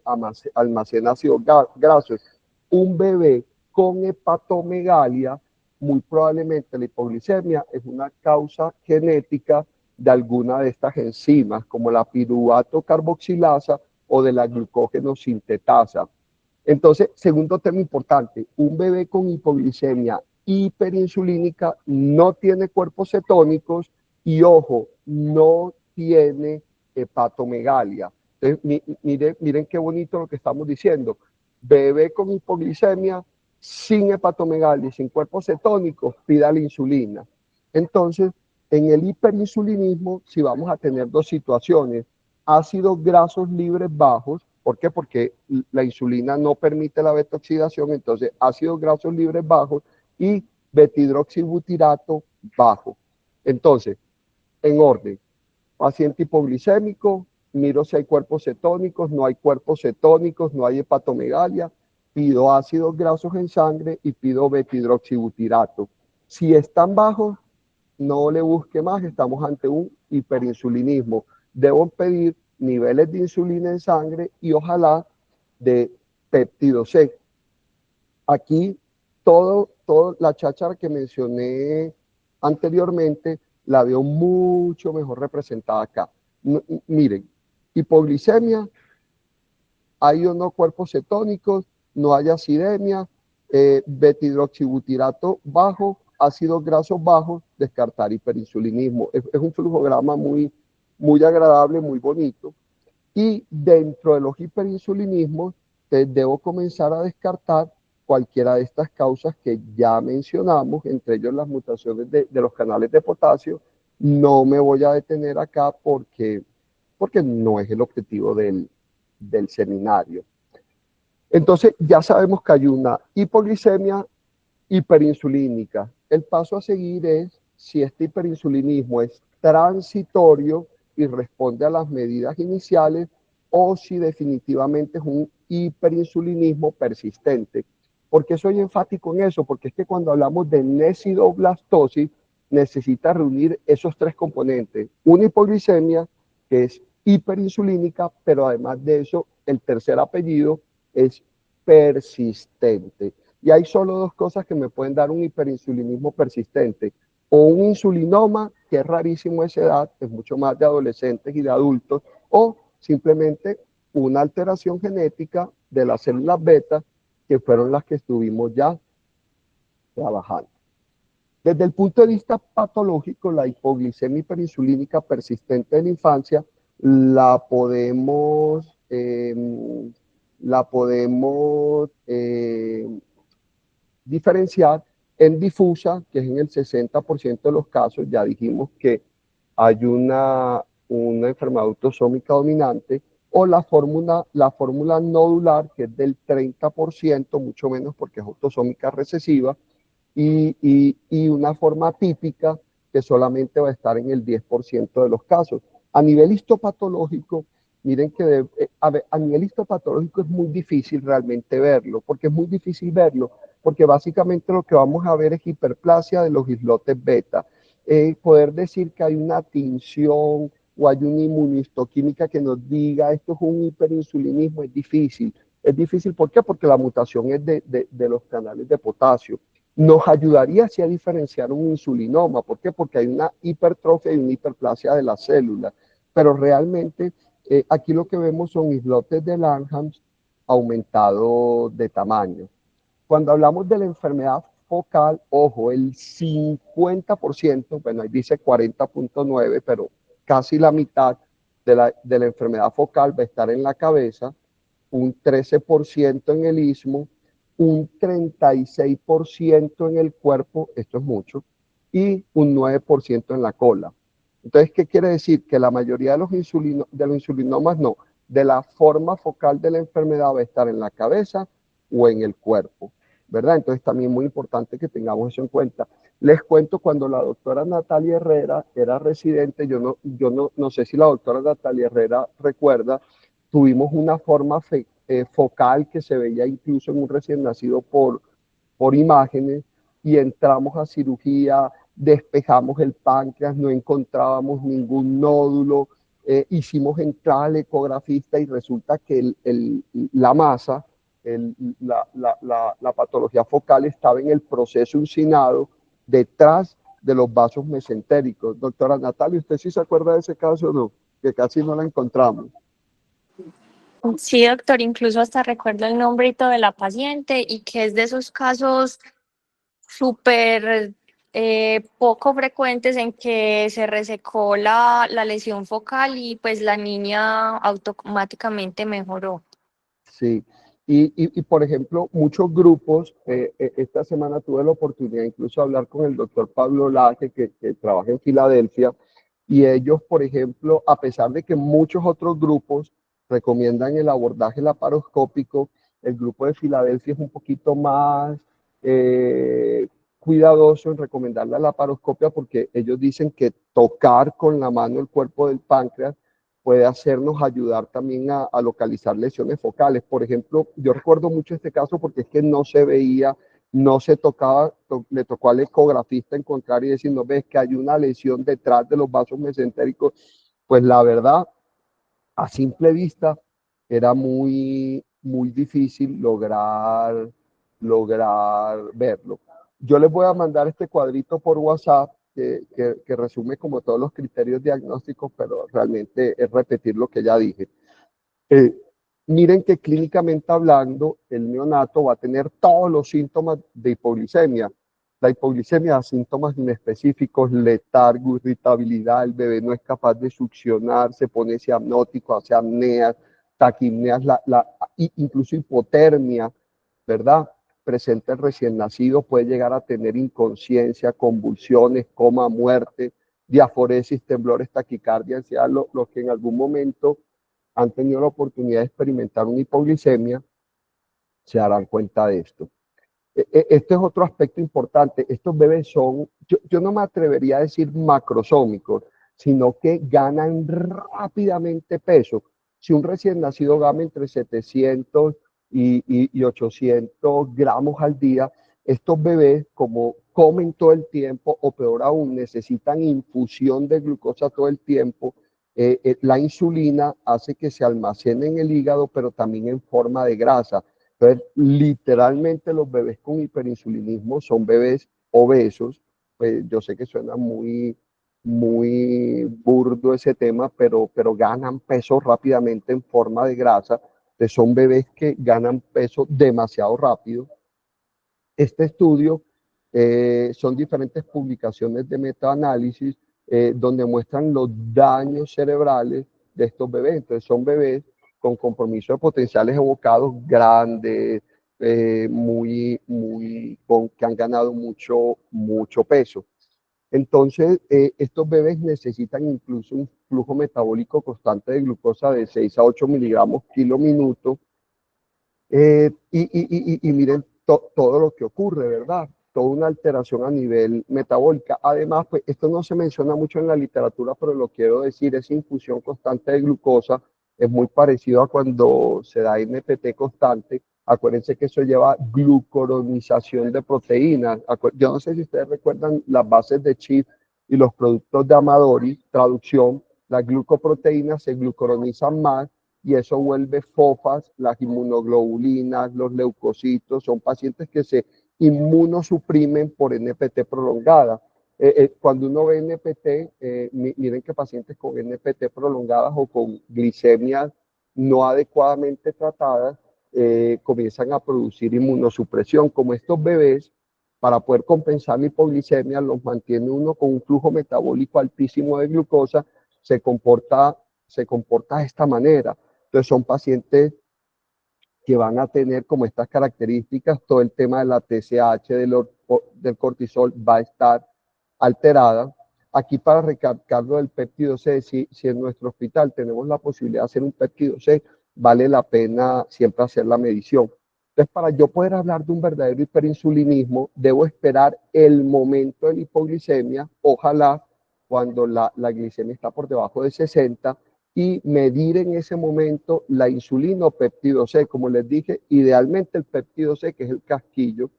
almacena ácidos grasos. Un bebé con hepatomegalia, muy probablemente la hipoglicemia es una causa genética de alguna de estas enzimas, como la piruvato carboxilasa o de la glucógeno sintetasa. Entonces, segundo tema importante, un bebé con hipoglicemia hiperinsulínica no tiene cuerpos cetónicos y, ojo, no tiene hepatomegalia. Entonces, miren qué bonito lo que estamos diciendo. Bebé con hipoglicemia sin hepatomegalia y sin cuerpos cetónicos, pida la insulina. Entonces, en el hiperinsulinismo, si vamos a tener dos situaciones, ácidos grasos libres bajos. ¿Por qué? Porque la insulina no permite la beta-oxidación, entonces ácidos grasos libres bajos y betidroxibutirato bajo. Entonces, en orden, paciente hipoglicémico, miro si hay cuerpos cetónicos, no hay cuerpos cetónicos, no hay hepatomegalia, pido ácidos grasos en sangre y pido betidroxibutirato. Si están bajos, no le busque más, estamos ante un hiperinsulinismo. Debo pedir niveles de insulina en sangre y ojalá de péptido C. Aquí todo la cháchara que mencioné anteriormente la veo mucho mejor representada acá. Miren, hipoglicemia, hay o no cuerpos cetónicos, no hay acidemia, betidroxibutirato bajo, ácidos grasos bajos, descartar hiperinsulinismo. Es un flujograma muy agradable, muy bonito. Y dentro de los hiperinsulinismos, debo comenzar a descartar cualquiera de estas causas que ya mencionamos, entre ellos las mutaciones de los canales de potasio. No me voy a detener acá porque no es el objetivo del seminario. Entonces, ya sabemos que hay una hipoglicemia hiperinsulínica. El paso a seguir es si este hiperinsulinismo es transitorio y responde a las medidas iniciales o si definitivamente es un hiperinsulinismo persistente. ¿Por qué soy enfático en eso? Porque es que cuando hablamos de necidoblastosis, necesita reunir esos tres componentes. Una hipoglicemia, que es hiperinsulínica, pero además de eso, el tercer apellido es persistente. Y hay solo dos cosas que me pueden dar un hiperinsulinismo persistente. O un insulinoma, que es rarísimo a esa edad, es mucho más de adolescentes y de adultos, o simplemente una alteración genética de las células beta, que fueron las que estuvimos ya trabajando. Desde el punto de vista patológico, la hipoglicemia hiperinsulínica persistente en la infancia la podemos, la podemos diferenciar en difusa, que es en el 60% de los casos. Ya dijimos que hay una enfermedad autosómica dominante, o la fórmula nodular, que es del 30%, mucho menos porque es autosómica recesiva, y una forma típica que solamente va a estar en el 10% de los casos. A nivel histopatológico, miren que a nivel histopatológico es muy difícil realmente verlo. Porque es muy difícil verlo? Porque básicamente lo que vamos a ver es hiperplasia de los islotes beta. Poder decir que hay una tinción o hay una inmunistoquímica que nos diga esto es un hiperinsulinismo es difícil. Es difícil, ¿por qué? Porque la mutación es de los canales de potasio. Nos ayudaría así a diferenciar un insulinoma. ¿Por qué? Porque hay una hipertrofia y una hiperplasia de las células. Pero realmente aquí lo que vemos son islotes de Langhans aumentados de tamaño. Cuando hablamos de la enfermedad focal, ojo, el 50%, bueno, ahí dice 40.9, pero casi la mitad de la enfermedad focal va a estar en la cabeza, un 13% en el istmo, un 36% en el cuerpo, esto es mucho, y un 9% en la cola. Entonces, ¿qué quiere decir? Que la mayoría de los insulinomas no, de la forma focal de la enfermedad va a estar en la cabeza o en el cuerpo, ¿verdad? Entonces, también muy importante que tengamos eso en cuenta. Les cuento, cuando la doctora Natalia Herrera era residente, yo no sé si la doctora Natalia Herrera recuerda, tuvimos una forma focal que se veía incluso en un recién nacido por imágenes, y entramos a cirugía, despejamos el páncreas, no encontrábamos ningún nódulo, hicimos entrar al ecografista y resulta que la masa, la patología focal estaba en el proceso uncinado detrás de los vasos mesentéricos. Doctora Natalia, ¿usted sí se acuerda de ese caso o no? Que casi no la encontramos. Sí, doctor, incluso hasta recuerdo el nombre y todo de la paciente, y que es de esos casos súper poco frecuentes en que se resecó la lesión focal y pues la niña automáticamente mejoró. Sí, y por ejemplo, muchos grupos, esta semana tuve la oportunidad incluso de hablar con el doctor Pablo Laje, que trabaja en Filadelfia, y ellos, por ejemplo, a pesar de que muchos otros grupos recomiendan el abordaje laparoscópico, el grupo de Filadelfia es un poquito más cuidadoso en recomendar la laparoscopia, porque ellos dicen que tocar con la mano el cuerpo del páncreas puede hacernos ayudar también a localizar lesiones focales. Por ejemplo, yo recuerdo mucho este caso porque es que no se veía, no se tocaba, le tocó al ecografista encontrar y decir, no ves que hay una lesión detrás de los vasos mesentéricos. Pues la verdad, a simple vista, era muy difícil lograr verlo. Yo les voy a mandar este cuadrito por WhatsApp que resume como todos los criterios diagnósticos, pero realmente es repetir lo que ya dije. Eh, Miren que clínicamente hablando, el neonato va a tener todos los síntomas de hipoglicemia. La hipoglicemia da síntomas inespecíficos: letargo, irritabilidad, el bebé no es capaz de succionar, se pone cianótico, hace apneas, taquipneas, incluso hipotermia, ¿verdad? Presente el recién nacido, puede llegar a tener inconsciencia, convulsiones, coma, muerte, diaforesis, temblores, taquicardia, ansiedad. Los que en algún momento han tenido la oportunidad de experimentar una hipoglicemia se darán cuenta de esto. Este es otro aspecto importante. Estos bebés son, yo no me atrevería a decir macrosómicos, sino que ganan rápidamente peso. Si un recién nacido gama entre 700 y 800 gramos al día, estos bebés, como comen todo el tiempo, o peor aún, necesitan infusión de glucosa todo el tiempo, la insulina hace que se almacene en el hígado, pero también en forma de grasa. Entonces, literalmente los bebés con hiperinsulinismo son bebés obesos. Pues yo sé que suena muy burdo ese tema, pero ganan peso rápidamente en forma de grasa. Entonces, son bebés que ganan peso demasiado rápido. Este estudio son diferentes publicaciones de metaanálisis donde muestran los daños cerebrales de estos bebés. Entonces son bebés con compromiso de potenciales evocados grandes, que han ganado mucho peso. Entonces, estos bebés necesitan incluso un flujo metabólico constante de glucosa de 6 a 8 miligramos kilo minuto. Y miren todo lo que ocurre, ¿verdad? Toda una alteración a nivel metabólica. Además, pues esto no se menciona mucho en la literatura, pero lo quiero decir, esa infusión constante de glucosa es muy parecido a cuando se da NPT constante. Acuérdense que eso lleva glucoronización de proteínas. Yo no sé si ustedes recuerdan las bases de Chief y los productos de Amadori, traducción, las glucoproteínas se glucoronizan más y eso vuelve fofas, las inmunoglobulinas, los leucocitos, son pacientes que se inmunosuprimen por NPT prolongada. Cuando uno ve NPT, miren que pacientes con NPT prolongadas o con glicemias no adecuadamente tratadas comienzan a producir inmunosupresión. Como estos bebés, para poder compensar la hipoglicemia, los mantiene uno con un flujo metabólico altísimo de glucosa, se comporta de esta manera. Entonces son pacientes que van a tener como estas características, todo el tema de la TSH, del cortisol va a estar alterada. Aquí para recalcar lo del péptido C, si en nuestro hospital tenemos la posibilidad de hacer un péptido C, vale la pena siempre hacer la medición. Entonces, para yo poder hablar de un verdadero hiperinsulinismo, debo esperar el momento de la hipoglicemia, ojalá cuando la glicemia está por debajo de 60, y medir en ese momento la insulina o péptido C. Como les dije, idealmente el péptido C, que es el casquillo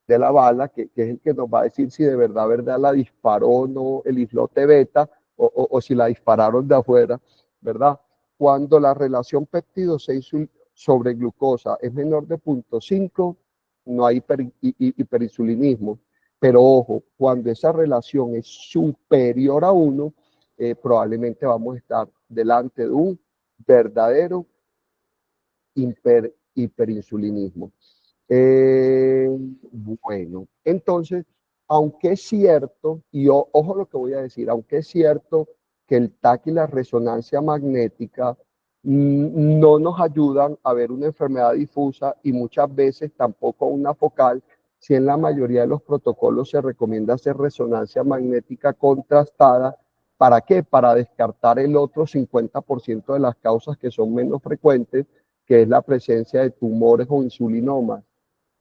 de la bala, que es el que nos va a decir si de verdad la disparó o no el islote beta, o si la dispararon de afuera, ¿verdad? Cuando la relación péptido C sobre glucosa es menor de 0.5, no hay hiperinsulinismo. Pero ojo, cuando esa relación es superior a 1, probablemente vamos a estar delante de un verdadero hiperinsulinismo. Bueno, entonces, aunque es cierto, y ojo lo que voy a decir, aunque es cierto que el TAC y la resonancia magnética no nos ayudan a ver una enfermedad difusa y muchas veces tampoco una focal, si en la mayoría de los protocolos se recomienda hacer resonancia magnética contrastada. ¿Para qué? Para descartar el otro 50% de las causas que son menos frecuentes, que es la presencia de tumores o insulinomas,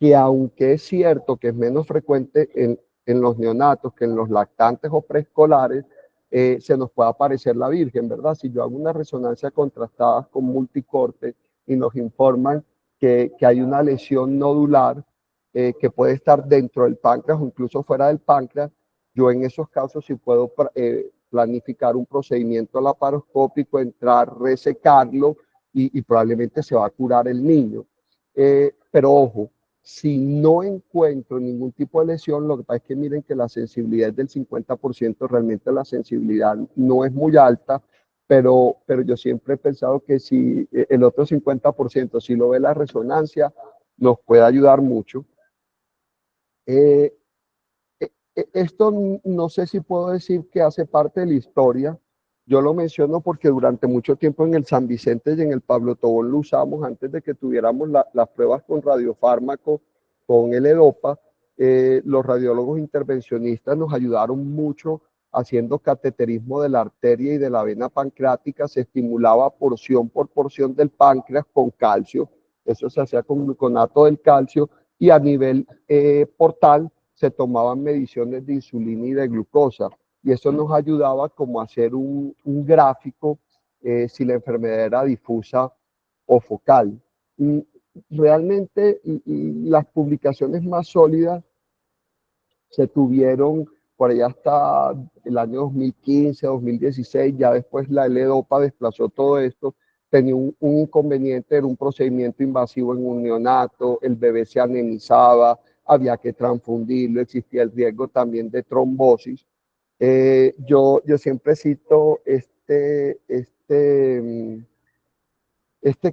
que aunque es cierto que es menos frecuente en los neonatos que en los lactantes o preescolares, se nos puede aparecer la virgen, ¿verdad? Si yo hago una resonancia contrastada con multicorte y nos informan que hay una lesión nodular que puede estar dentro del páncreas o incluso fuera del páncreas, yo en esos casos sí puedo planificar un procedimiento laparoscópico, entrar, resecarlo y probablemente se va a curar el niño. Pero ojo, si no encuentro ningún tipo de lesión, lo que pasa es que miren que la sensibilidad es del 50%, realmente la sensibilidad no es muy alta, pero yo siempre he pensado que si el otro 50%, si lo ve la resonancia, nos puede ayudar mucho. Esto no sé si puedo decir que hace parte de la historia. Yo lo menciono porque durante mucho tiempo en el San Vicente y en el Pablo Tobón lo usamos antes de que tuviéramos las pruebas con radiofármaco, con el EDOPA. Los radiólogos intervencionistas nos ayudaron mucho haciendo cateterismo de la arteria y de la vena pancreática. Se estimulaba porción por porción del páncreas con calcio. Eso se hacía con gluconato del calcio y a nivel portal se tomaban mediciones de insulina y de glucosa, y eso nos ayudaba como a hacer un gráfico si la enfermedad era difusa o focal. Realmente las publicaciones más sólidas se tuvieron por allá hasta el año 2015, 2016, ya después la L-Dopa desplazó todo esto, tenía un inconveniente, era un procedimiento invasivo en un neonato, el bebé se anemizaba, había que transfundirlo, existía el riesgo también de trombosis. Yo siempre cito este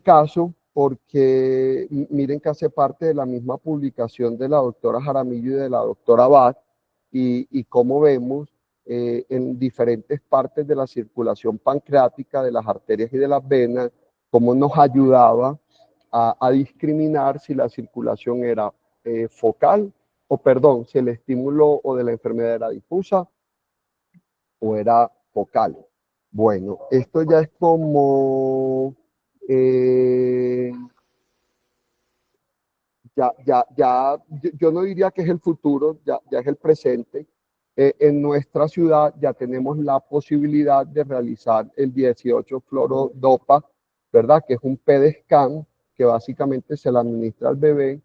caso porque miren que hace parte de la misma publicación de la doctora Jaramillo y de la doctora Abad, y como vemos en diferentes partes de la circulación pancreática, de las arterias y de las venas, cómo nos ayudaba a discriminar si la circulación era focal, o perdón, si el estímulo o de la enfermedad era difusa o era focal. Bueno, esto ya es como yo no diría que es el futuro, ya es el presente. En nuestra ciudad ya tenemos la posibilidad de realizar el 18-fluorodopa, ¿verdad? Que es un PET-scan que básicamente se le administra al bebé,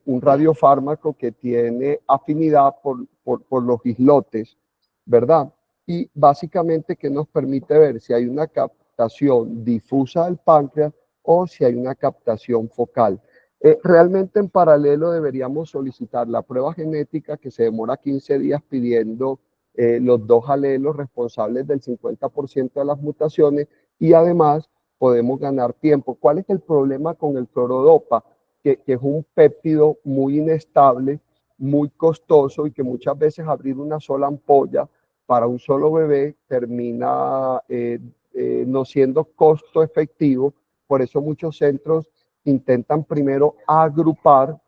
un radiofármaco que tiene afinidad por los islotes, ¿verdad? Y básicamente que nos permite ver si hay una captación difusa del páncreas o si hay una captación focal. Realmente en paralelo deberíamos solicitar la prueba genética que se demora 15 días pidiendo los dos alelos responsables del 50% de las mutaciones, y además podemos ganar tiempo. ¿Cuál es el problema con el fluorodopa? Que es un péptido muy inestable, muy costoso, y que muchas veces abrir una sola ampolla para un solo bebé termina no siendo costo efectivo. Por eso muchos centros intentan primero agrupar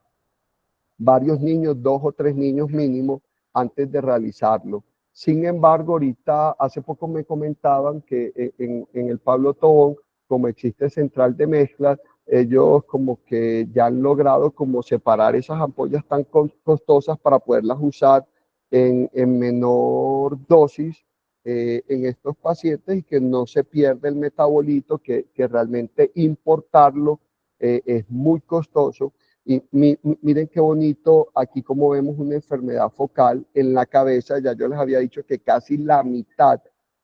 varios niños, 2 o 3 niños mínimo, antes de realizarlo. Sin embargo, ahorita, hace poco me comentaban que en el Pablo Tobón, como existe central de mezclas, ellos como que ya han logrado como separar esas ampollas tan costosas para poderlas usar en menor dosis en estos pacientes, y que no se pierda el metabolito, que realmente importarlo es muy costoso. Y miren qué bonito, aquí como vemos una enfermedad focal en la cabeza. Ya yo les había dicho que casi la mitad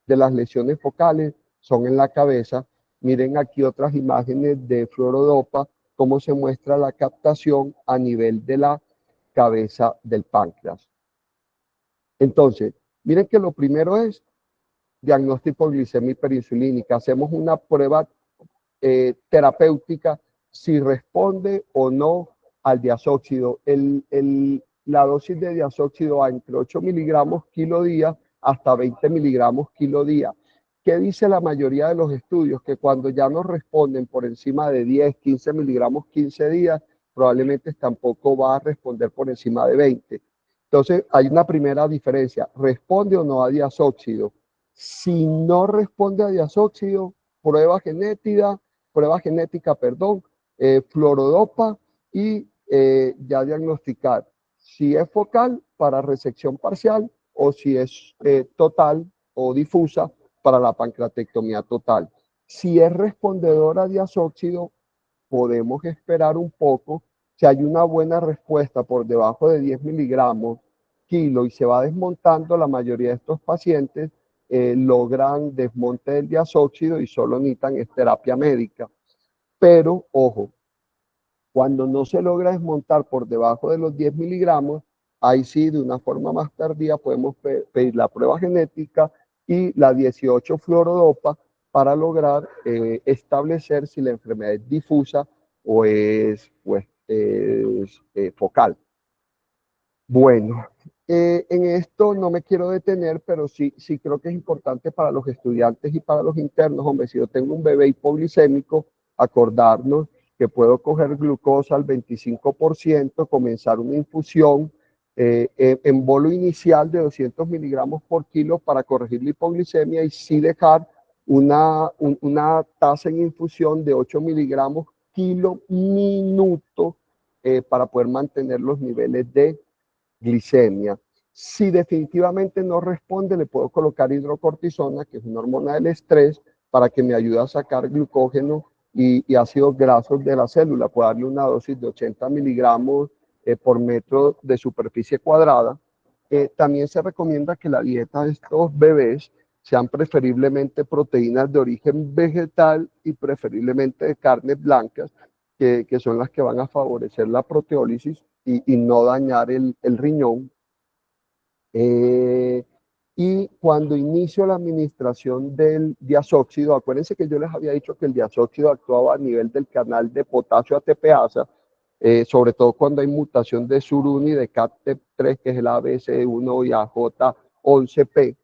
de las lesiones focales son en la cabeza. Miren aquí otras imágenes de fluorodopa, cómo se muestra la captación a nivel de la cabeza del páncreas. Entonces, miren que lo primero es diagnóstico de glicemia hiperinsulínica. Hacemos una prueba terapéutica si responde o no al diazóxido. La dosis de diazóxido va entre 8 miligramos kilo día hasta 20 miligramos kilo día. ¿Qué dice la mayoría de los estudios? Que cuando ya no responden por encima de 10, 15 miligramos 15 días, probablemente tampoco va a responder por encima de 20. Entonces, hay una primera diferencia: ¿responde o no a diazóxido? Si no responde a diazóxido, prueba genética, fluorodopa, y ya diagnosticar si es focal para resección parcial o si es total o difusa para la pancreatectomía total. Si es respondedora a diazóxido, podemos esperar un poco. Si hay una buena respuesta por debajo de 10 miligramos kilo y se va desmontando, la mayoría de estos pacientes logran desmonte del diazóxido y solo necesitan terapia médica. Pero, ojo, cuando no se logra desmontar por debajo de los 10 miligramos, ahí sí, de una forma más tardía, podemos pedir la prueba genética y la 18-fluorodopa para lograr establecer si la enfermedad es difusa o es focal. Bueno, en esto no me quiero detener, pero sí creo que es importante para los estudiantes y para los internos. Hombre, si yo tengo un bebé hipoglicémico, acordarnos que puedo coger glucosa al 25%, comenzar una infusión en bolo inicial de 200 miligramos por kilo para corregir la hipoglicemia, y sí dejar una tasa en infusión de 8 miligramos kilo minuto para poder mantener los niveles de glicemia. Si definitivamente no responde, le puedo colocar hidrocortisona, que es una hormona del estrés, para que me ayude a sacar glucógeno y ácidos grasos de la célula. Puedo darle una dosis de 80 miligramos por metro de superficie cuadrada. También se recomienda que la dieta de estos bebés sean preferiblemente proteínas de origen vegetal y preferiblemente de carnes blancas, que son las que van a favorecer la proteólisis y no dañar el riñón. Y cuando inicio la administración del diazóxido, acuérdense que yo les había dicho que el diazóxido actuaba a nivel del canal de potasio ATPasa, sobre todo cuando hay mutación de SUR1 y de CAT3, que es el ABC1 y AJ11P,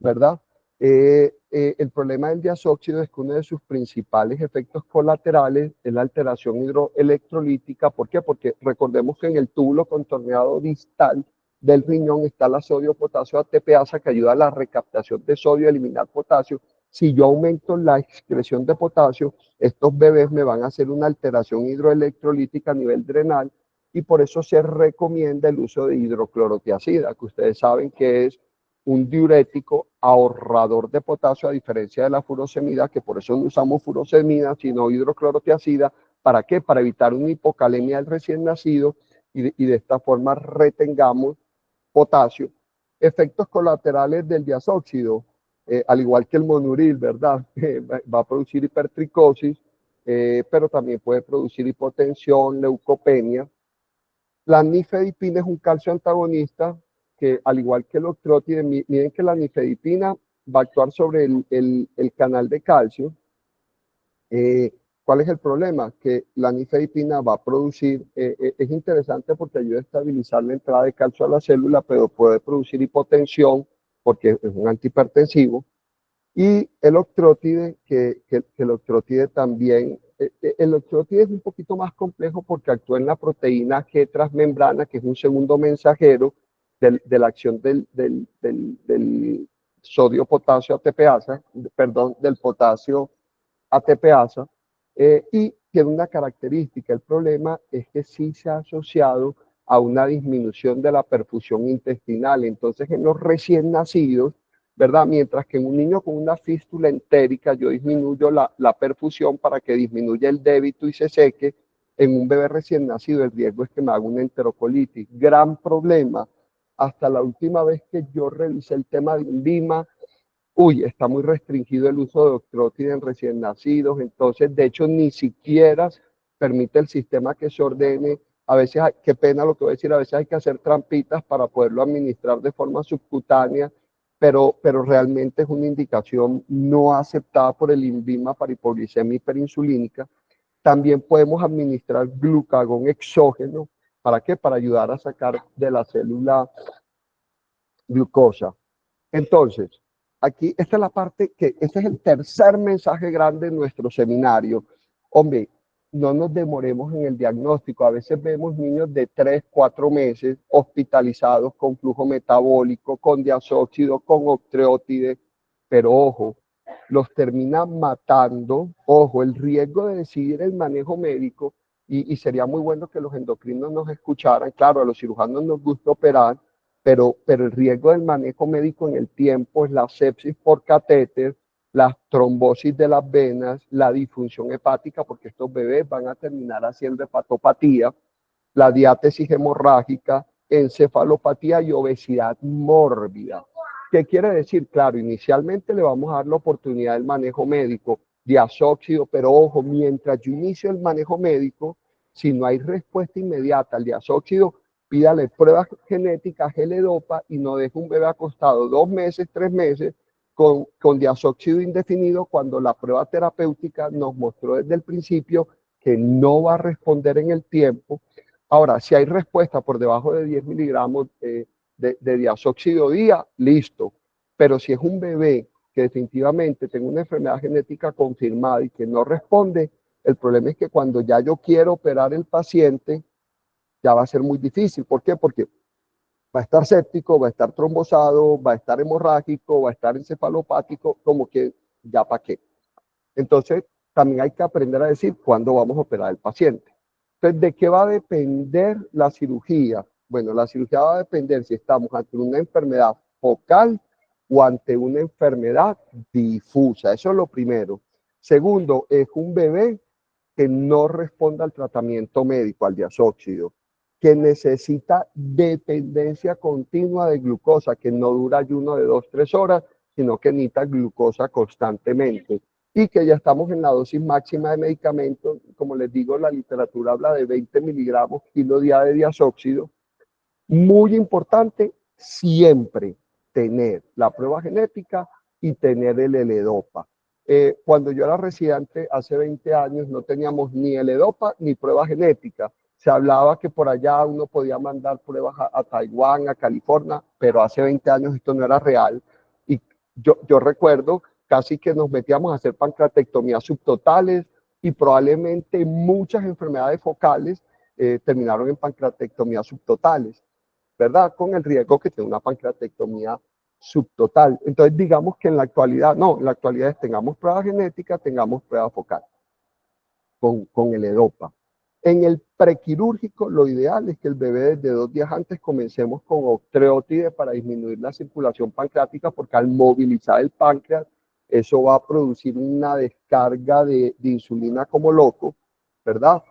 ¿verdad? El problema del diazóxido es que uno de sus principales efectos colaterales es la alteración hidroelectrolítica. ¿Por qué? Porque recordemos que en el túbulo contorneado distal del riñón está la sodio-potasio ATPasa, que ayuda a la recaptación de sodio y eliminar potasio. Si yo aumento la excreción de potasio, estos bebés me van a hacer una alteración hidroelectrolítica a nivel renal, y por eso se recomienda el uso de hidroclorotiazida, que ustedes saben que es un diurético ahorrador de potasio, a diferencia de la furosemida, que por eso no usamos furosemida, sino hidroclorotiazida. ¿Para qué? Para evitar una hipocalemia del recién nacido y de esta forma retengamos potasio. Efectos colaterales del diazóxido, al igual que el monuril, ¿verdad? Va a producir hipertricosis, pero también puede producir hipotensión, leucopenia. La nifedipina es un calcio antagonista que, al igual que el octrótide, miren que la nifedipina va a actuar sobre el canal de calcio. ¿Cuál es el problema? Que la nifedipina va a producir, es interesante porque ayuda a estabilizar la entrada de calcio a la célula, pero puede producir hipotensión porque es un antihipertensivo. Y el octrótide, que el octrótide también, el octrótide es un poquito más complejo porque actúa en la proteína G transmembrana, que es un segundo mensajero de la acción del sodio-potasio ATPasa, perdón, del potasio ATPasa, y tiene una característica. El problema es que sí se ha asociado a una disminución de la perfusión intestinal. Entonces, en los recién nacidos, ¿verdad? Mientras que en un niño con una fístula entérica yo disminuyo la perfusión para que disminuya el débito y se seque, en un bebé recién nacido el riesgo es que me haga una enterocolitis. Gran problema. Hasta la última vez que yo revisé el tema de INVIMA, está muy restringido el uso de octrótide en recién nacidos. Entonces, de hecho, ni siquiera permite el sistema que se ordene. A veces, qué pena lo que voy a decir, a veces hay que hacer trampitas para poderlo administrar de forma subcutánea, pero realmente es una indicación no aceptada por el INVIMA para hipoglicemia hiperinsulínica. También podemos administrar glucagón exógeno. ¿Para qué? Para ayudar a sacar de la célula glucosa. Entonces, aquí, esta es la parte este es el tercer mensaje grande de nuestro seminario. Hombre, no nos demoremos en el diagnóstico. A veces vemos niños de 3, 4 meses hospitalizados con flujo metabólico, con diazóxido, con octreótide, pero ojo, los termina matando. Ojo, el riesgo de decidir el manejo médico, y sería muy bueno que los endocrinos nos escucharan. Claro, a los cirujanos nos gusta operar, pero el riesgo del manejo médico en el tiempo es la sepsis por catéter, la trombosis de las venas, la disfunción hepática, porque estos bebés van a terminar haciendo hepatopatía, la diátesis hemorrágica, encefalopatía y obesidad mórbida. ¿Qué quiere decir? Claro, inicialmente le vamos a dar la oportunidad del manejo médico, diazóxido, pero ojo, mientras yo inicio el manejo médico, si no hay respuesta inmediata al diazóxido, pídale pruebas genéticas, L-Dopa, y no deje un bebé acostado 2 meses, 3 meses con diazóxido indefinido, cuando la prueba terapéutica nos mostró desde el principio que no va a responder en el tiempo. Ahora, si hay respuesta por debajo de 10 miligramos de diazóxido día, listo. Pero si es un bebé que definitivamente tenga una enfermedad genética confirmada y que no responde, el problema es que cuando ya yo quiero operar el paciente, ya va a ser muy difícil. ¿Por qué? Porque va a estar séptico, va a estar trombosado, va a estar hemorrágico, va a estar encefalopático, como que ya para qué. Entonces, también hay que aprender a decir cuándo vamos a operar al paciente. Entonces, ¿de qué va a depender la cirugía? Bueno, la cirugía va a depender si estamos ante una enfermedad focal o ante una enfermedad difusa. Eso es lo primero. Segundo, es un bebé que no responde al tratamiento médico, al diazóxido, que necesita dependencia continua de glucosa, que no dura ayuno de 2-3 horas, sino que necesita glucosa constantemente. Y que ya estamos en la dosis máxima de medicamentos. Como les digo, la literatura habla de 20 miligramos kilo día de diazóxido. Muy importante, siempre tener la prueba genética y tener el L-Dopa. Cuando yo era residente hace 20 años no teníamos ni L-Dopa ni prueba genética. Se hablaba que por allá uno podía mandar pruebas a Taiwán, a California, pero hace 20 años esto no era real. Y yo recuerdo casi que nos metíamos a hacer pancreatectomías subtotales y probablemente muchas enfermedades focales terminaron en pancreatectomías subtotales, ¿verdad? Con el riesgo que tenga una pancreatectomía subtotal. Entonces, digamos que en la actualidad, no, en la actualidad es tengamos prueba genética, tengamos prueba focal con el EDOPA. En el prequirúrgico, lo ideal es que el bebé desde 2 días antes comencemos con octreotide para disminuir la circulación pancreática, porque al movilizar el páncreas, eso va a producir una descarga de insulina como loco, ¿verdad?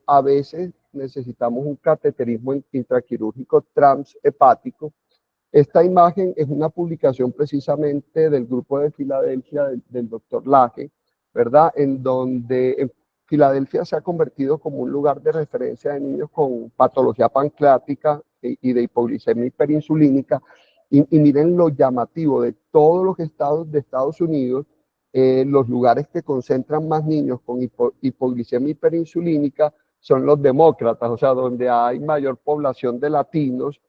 A veces necesitamos un cateterismo intraquirúrgico transhepático. Esta imagen es una publicación precisamente del grupo de Filadelfia del doctor Laje, ¿verdad? En donde en Filadelfia se ha convertido como un lugar de referencia de niños con patología pancreática y de hipoglicemia hiperinsulínica. Y miren lo llamativo de todos los estados de Estados Unidos, los lugares que concentran más niños con hipoglicemia hiperinsulínica son los demócratas, o sea, donde hay mayor población de latinos.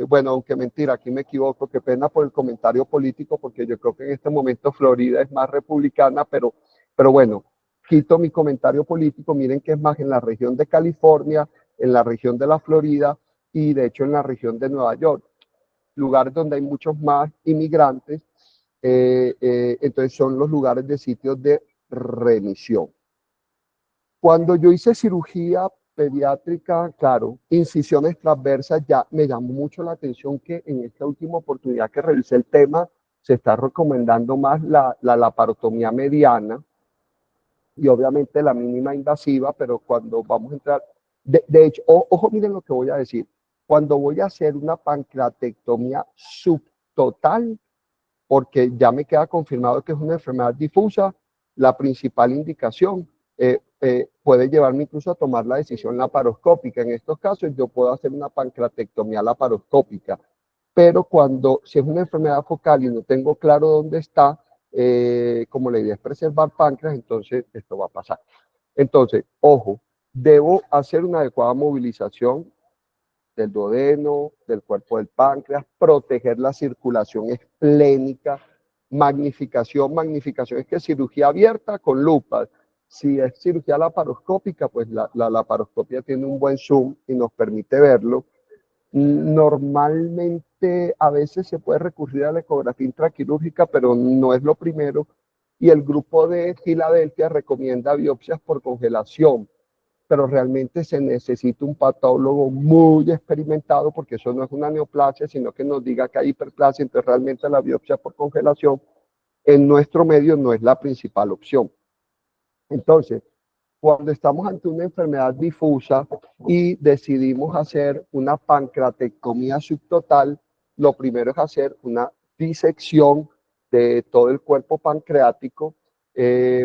Bueno, aunque mentira, aquí me equivoco, qué pena por el comentario político, porque yo creo que en este momento Florida es más republicana, pero bueno, quito mi comentario político. Miren que es más en la región de California, en la región de la Florida y de hecho en la región de Nueva York, lugares donde hay muchos más inmigrantes. Entonces son los lugares de sitios de remisión. Cuando yo hice cirugía pediátrica, claro, incisiones transversas, ya me llamó mucho la atención que en esta última oportunidad que revisé el tema, se está recomendando más la laparotomía mediana y obviamente la mínima invasiva, pero cuando vamos a entrar, de hecho, ojo, miren lo que voy a decir, cuando voy a hacer una pancreatectomía subtotal, porque ya me queda confirmado que es una enfermedad difusa, la principal indicación puede llevarme incluso a tomar la decisión laparoscópica. En estos casos yo puedo hacer una pancreatectomía laparoscópica, pero si es una enfermedad focal y no tengo claro dónde está, como la idea es preservar páncreas, entonces esto va a pasar. Entonces, ojo, debo hacer una adecuada movilización del duodeno, del cuerpo del páncreas, proteger la circulación esplénica, magnificación es que cirugía abierta con lupa. Si es cirugía laparoscópica, pues la laparoscopia tiene un buen zoom y nos permite verlo. Normalmente a veces se puede recurrir a la ecografía intraquirúrgica, pero no es lo primero. Y el grupo de Filadelfia recomienda biopsias por congelación, pero realmente se necesita un patólogo muy experimentado, porque eso no es una neoplasia, sino que nos diga que hay hiperplasia. Entonces realmente la biopsia por congelación en nuestro medio no es la principal opción. Entonces, cuando estamos ante una enfermedad difusa y decidimos hacer una pancreatectomía subtotal, lo primero es hacer una disección de todo el cuerpo pancreático.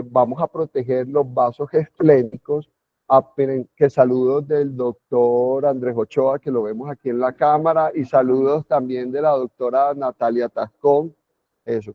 Vamos a proteger los vasos esplénicos. Que saludos del doctor Andrés Ochoa, que lo vemos aquí en la cámara, y saludos también de la doctora Natalia Tascón. Eso.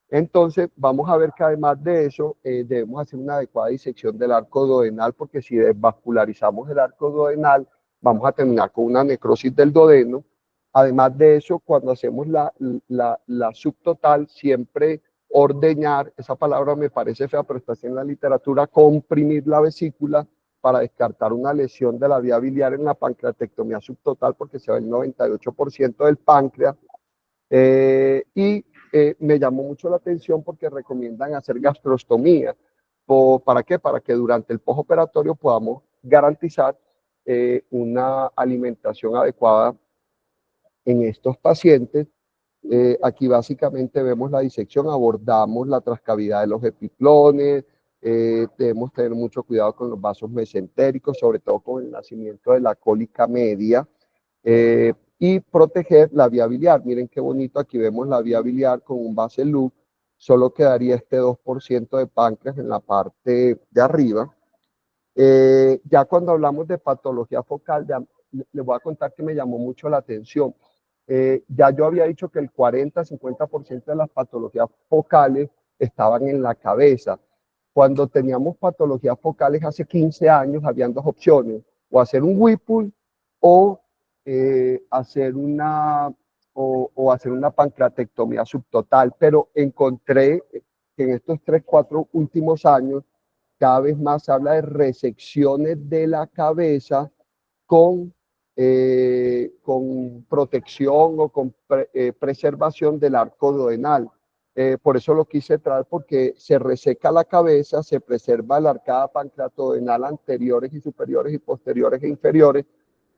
Entonces, vamos a ver que además de eso, debemos hacer una adecuada disección del arco duodenal, porque si desvascularizamos el arco duodenal, vamos a terminar con una necrosis del duodeno. Además de eso, cuando hacemos la subtotal, siempre ordeñar, esa palabra me parece fea, pero está así en la literatura, comprimir la vesícula para descartar una lesión de la vía biliar en la pancreatectomía subtotal, porque se va el 98% del páncreas. Me llamó mucho la atención porque recomiendan hacer gastrostomía. ¿Para qué? Para que durante el postoperatorio podamos garantizar una alimentación adecuada en estos pacientes. Aquí básicamente vemos la disección, abordamos la transcavidad de los epiplones, debemos tener mucho cuidado con los vasos mesentéricos, sobre todo con el nacimiento de la cólica media, y proteger la vía biliar. Miren qué bonito, aquí vemos la vía biliar con un base loop, solo quedaría este 2% de páncreas en la parte de arriba. Ya cuando hablamos de patología focal, les voy a contar que me llamó mucho la atención. Ya yo había dicho que el 40-50% de las patologías focales estaban en la cabeza. Cuando teníamos patologías focales hace 15 años, habían dos opciones, o hacer un Whipple o, hacer una pancreatectomía subtotal, pero encontré que en estos 3-4 últimos años cada vez más se habla de resecciones de la cabeza con protección o con preservación del arco duodenal. Por eso lo quise traer, porque se reseca la cabeza, se preserva la arcada pancreatodenal anteriores y superiores y posteriores e inferiores,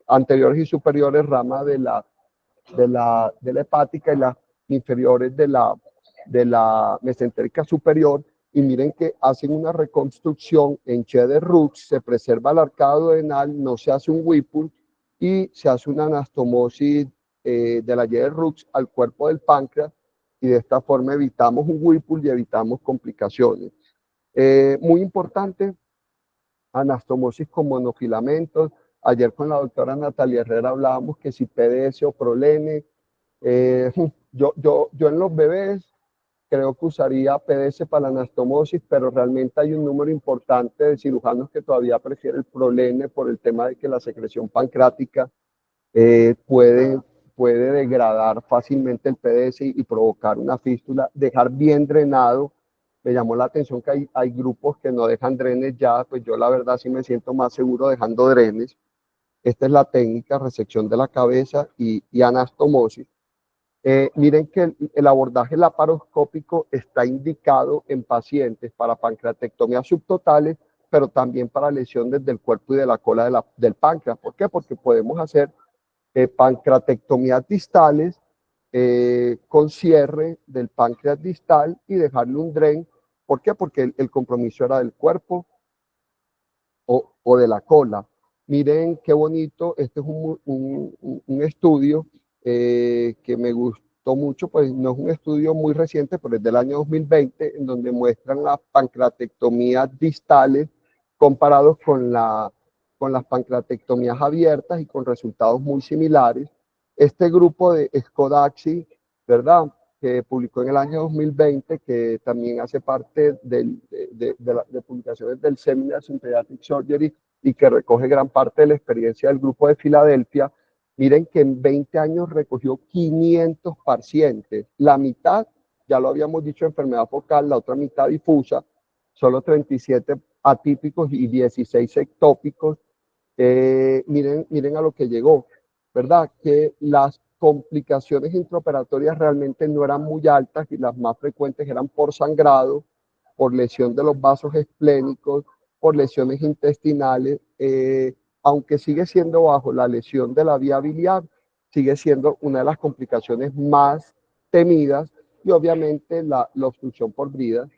anteriores y superiores, rama de la hepática, y las inferiores de la mesentérica superior. Y miren que hacen una reconstrucción en Cheder-Rux, se preserva la arcada duodenal, no se hace un Whipple y se hace una anastomosis de la Cheder-Rux al cuerpo del páncreas, y de esta forma evitamos un Whipple y evitamos complicaciones. Muy importante, anastomosis con monofilamentos. Ayer con la doctora Natalia Herrera hablábamos que si PDS o Prolene. Yo en los bebés creo que usaría PDS para la anastomosis, pero realmente hay un número importante de cirujanos que todavía prefieren el Prolene por el tema de que la secreción pancreática puede degradar fácilmente el PDS y provocar una fístula, dejar bien drenado. Me llamó la atención que hay grupos que no dejan drenes ya, pues yo la verdad sí me siento más seguro dejando drenes. Esta es la técnica, resección de la cabeza y anastomosis. Miren que el abordaje laparoscópico está indicado en pacientes para pancreatectomías subtotales, pero también para lesiones del cuerpo y de la cola del páncreas. ¿Por qué? Porque podemos hacer pancreatectomías distales con cierre del páncreas distal y dejarle un dren. ¿Por qué? Porque el compromiso era del cuerpo o de la cola. Miren qué bonito, este es un estudio que me gustó mucho, pues no es un estudio muy reciente, pero es del año 2020, en donde muestran las pancreatectomías distales comparados con las pancreatectomías abiertas y con resultados muy similares. Este grupo de Skodaxi, ¿verdad?, que publicó en el año 2020, que también hace parte de publicaciones del Seminars in Pediatric Surgery y que recoge gran parte de la experiencia del grupo de Filadelfia. Miren que en 20 años recogió 500 pacientes, la mitad, ya lo habíamos dicho, enfermedad focal, la otra mitad difusa, solo 37 atípicos y 16 ectópicos. Miren a lo que llegó, ¿verdad? Que las complicaciones intraoperatorias realmente no eran muy altas y las más frecuentes eran por sangrado, por lesión de los vasos esplénicos, por lesiones intestinales, aunque sigue siendo bajo la lesión de la vía biliar, sigue siendo una de las complicaciones más temidas, y obviamente la obstrucción por brida.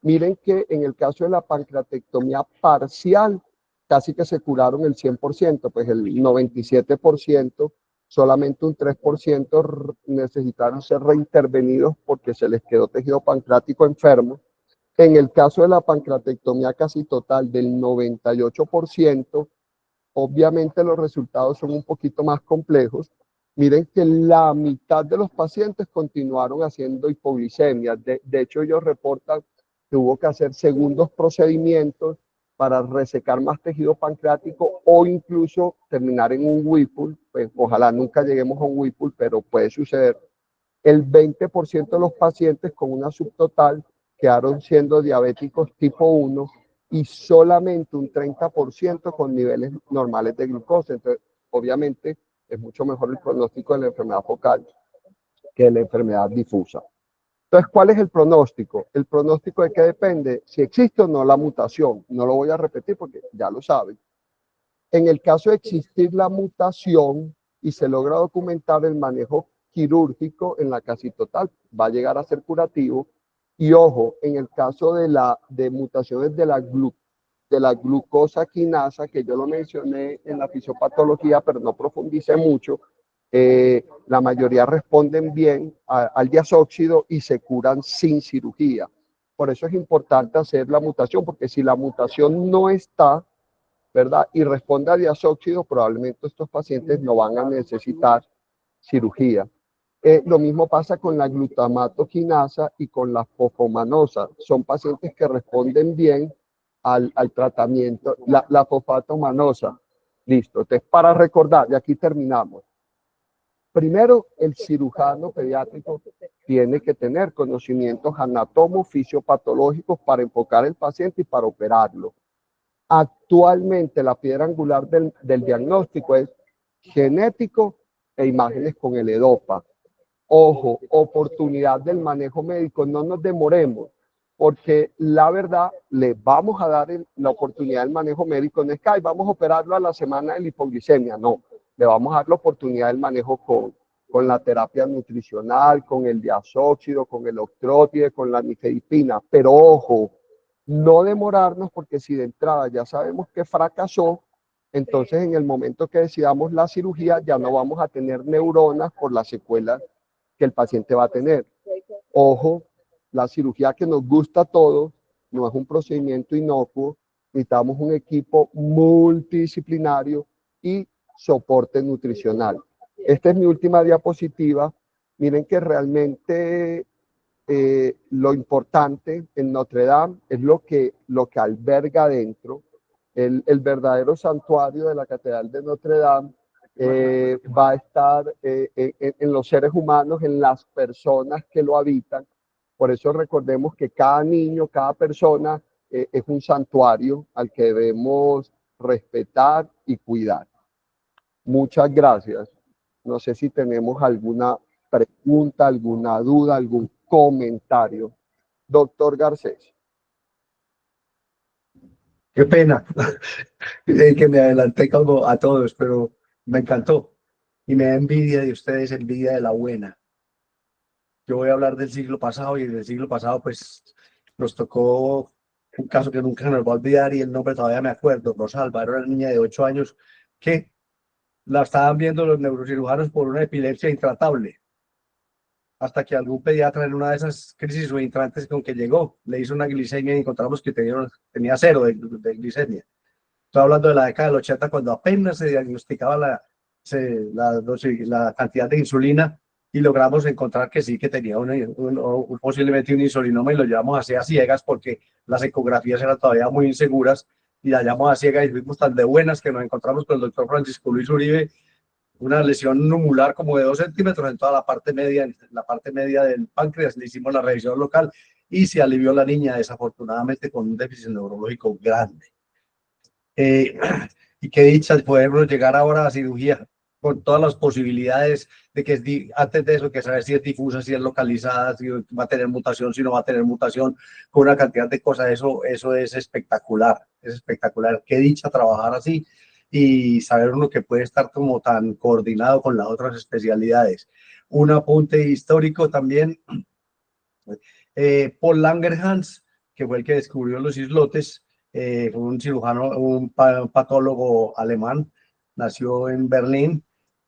Miren que en el caso de la pancreatectomía parcial, casi que se curaron el 100%, pues el 97%, solamente un 3% necesitaron ser reintervenidos porque se les quedó tejido pancreático enfermo. En el caso de la pancreatectomía casi total del 98%, obviamente los resultados son un poquito más complejos. Miren que la mitad de los pacientes continuaron haciendo hipoglicemia. De hecho, ellos reportan que hubo que hacer segundos procedimientos para resecar más tejido pancreático o incluso terminar en un Whipple. Pues ojalá nunca lleguemos a un Whipple, pero puede suceder. El 20% de los pacientes con una subtotal quedaron siendo diabéticos tipo 1 y solamente un 30% con niveles normales de glucosa. Entonces, obviamente, es mucho mejor el pronóstico de la enfermedad focal que de la enfermedad difusa. Entonces, ¿cuál es el pronóstico? El pronóstico de qué depende, si existe o no la mutación. No lo voy a repetir porque ya lo saben. En el caso de existir la mutación y se logra documentar, el manejo quirúrgico en la casi total, va a llegar a ser curativo. Y ojo, en el caso de mutaciones de la glucosa quinasa, que yo lo mencioné en la fisiopatología, pero no profundicé mucho, la mayoría responden bien al diazóxido y se curan sin cirugía. Por eso es importante hacer la mutación, porque si la mutación no está, ¿verdad? Y responde a diazóxido, probablemente estos pacientes no van a necesitar cirugía. Lo mismo pasa con la glutamato quinasa y con la fosfomanosa. Son pacientes que responden bien al tratamiento. La fosfatomanosa, listo. Entonces, para recordar, y aquí terminamos. Primero, el cirujano pediátrico tiene que tener conocimientos anatomofisiopatológicos para enfocar el paciente y para operarlo. Actualmente la piedra angular del diagnóstico es genético e imágenes con el EDOPA. Ojo, oportunidad del manejo médico, no nos demoremos, porque la verdad le vamos a dar la oportunidad del manejo médico. No es que vamos a operarlo a la semana de la hipoglicemia, no, le vamos a dar la oportunidad del manejo con la terapia nutricional, con el diazóxido, con el octrótide, con la nifedipina, pero ojo, no demorarnos, porque si de entrada ya sabemos que fracasó, entonces en el momento que decidamos la cirugía ya no vamos a tener neuronas por las secuelas que el paciente va a tener. Ojo, la cirugía que nos gusta a todos no es un procedimiento inocuo, necesitamos un equipo multidisciplinario y soporte nutricional. Esta es mi última diapositiva. Miren que realmente lo importante en Notre Dame es lo que alberga dentro. El verdadero santuario de la Catedral de Notre Dame va a estar en los seres humanos, en las personas que lo habitan. Por eso recordemos que cada niño, cada persona es un santuario al que debemos respetar y cuidar. Muchas gracias. No sé si tenemos alguna pregunta, alguna duda, algún comentario. Doctor Garcés. Qué pena que me adelanté como a todos, pero me encantó. Y me da envidia de ustedes, envidia de la buena. Yo voy a hablar del siglo pasado, y del siglo pasado pues nos tocó un caso que nunca nos va a olvidar, y el nombre todavía me acuerdo. Rosalba era una niña de 8 años que la estaban viendo los neurocirujanos por una epilepsia intratable, hasta que algún pediatra en una de esas crisis o intrantes con que llegó le hizo una glicemia y encontramos que tenía 0 de glicemia. Estoy hablando de la década del 80, cuando apenas se diagnosticaba la cantidad de insulina, y logramos encontrar que sí, que tenía posiblemente un insulinoma, y lo llevamos así a ciegas porque las ecografías eran todavía muy inseguras, y la llevamos a ciegas y fuimos tan de buenas que nos encontramos con el doctor Francisco Luis Uribe una lesión numular como de 2 centímetros en toda la parte media del páncreas. Le hicimos la revisión local y se alivió la niña, desafortunadamente con un déficit neurológico grande. Y qué dicha podernos llegar ahora a cirugía con todas las posibilidades de que antes de eso, que saber si es difusa, si es localizada, si va a tener mutación, si no va a tener mutación, con una cantidad de cosas. Eso es espectacular, es espectacular. Qué dicha trabajar así y saber uno que puede estar como tan coordinado con las otras especialidades. Un apunte histórico también, Paul Langerhans, que fue el que descubrió los islotes, fue un cirujano, un patólogo alemán, nació en Berlín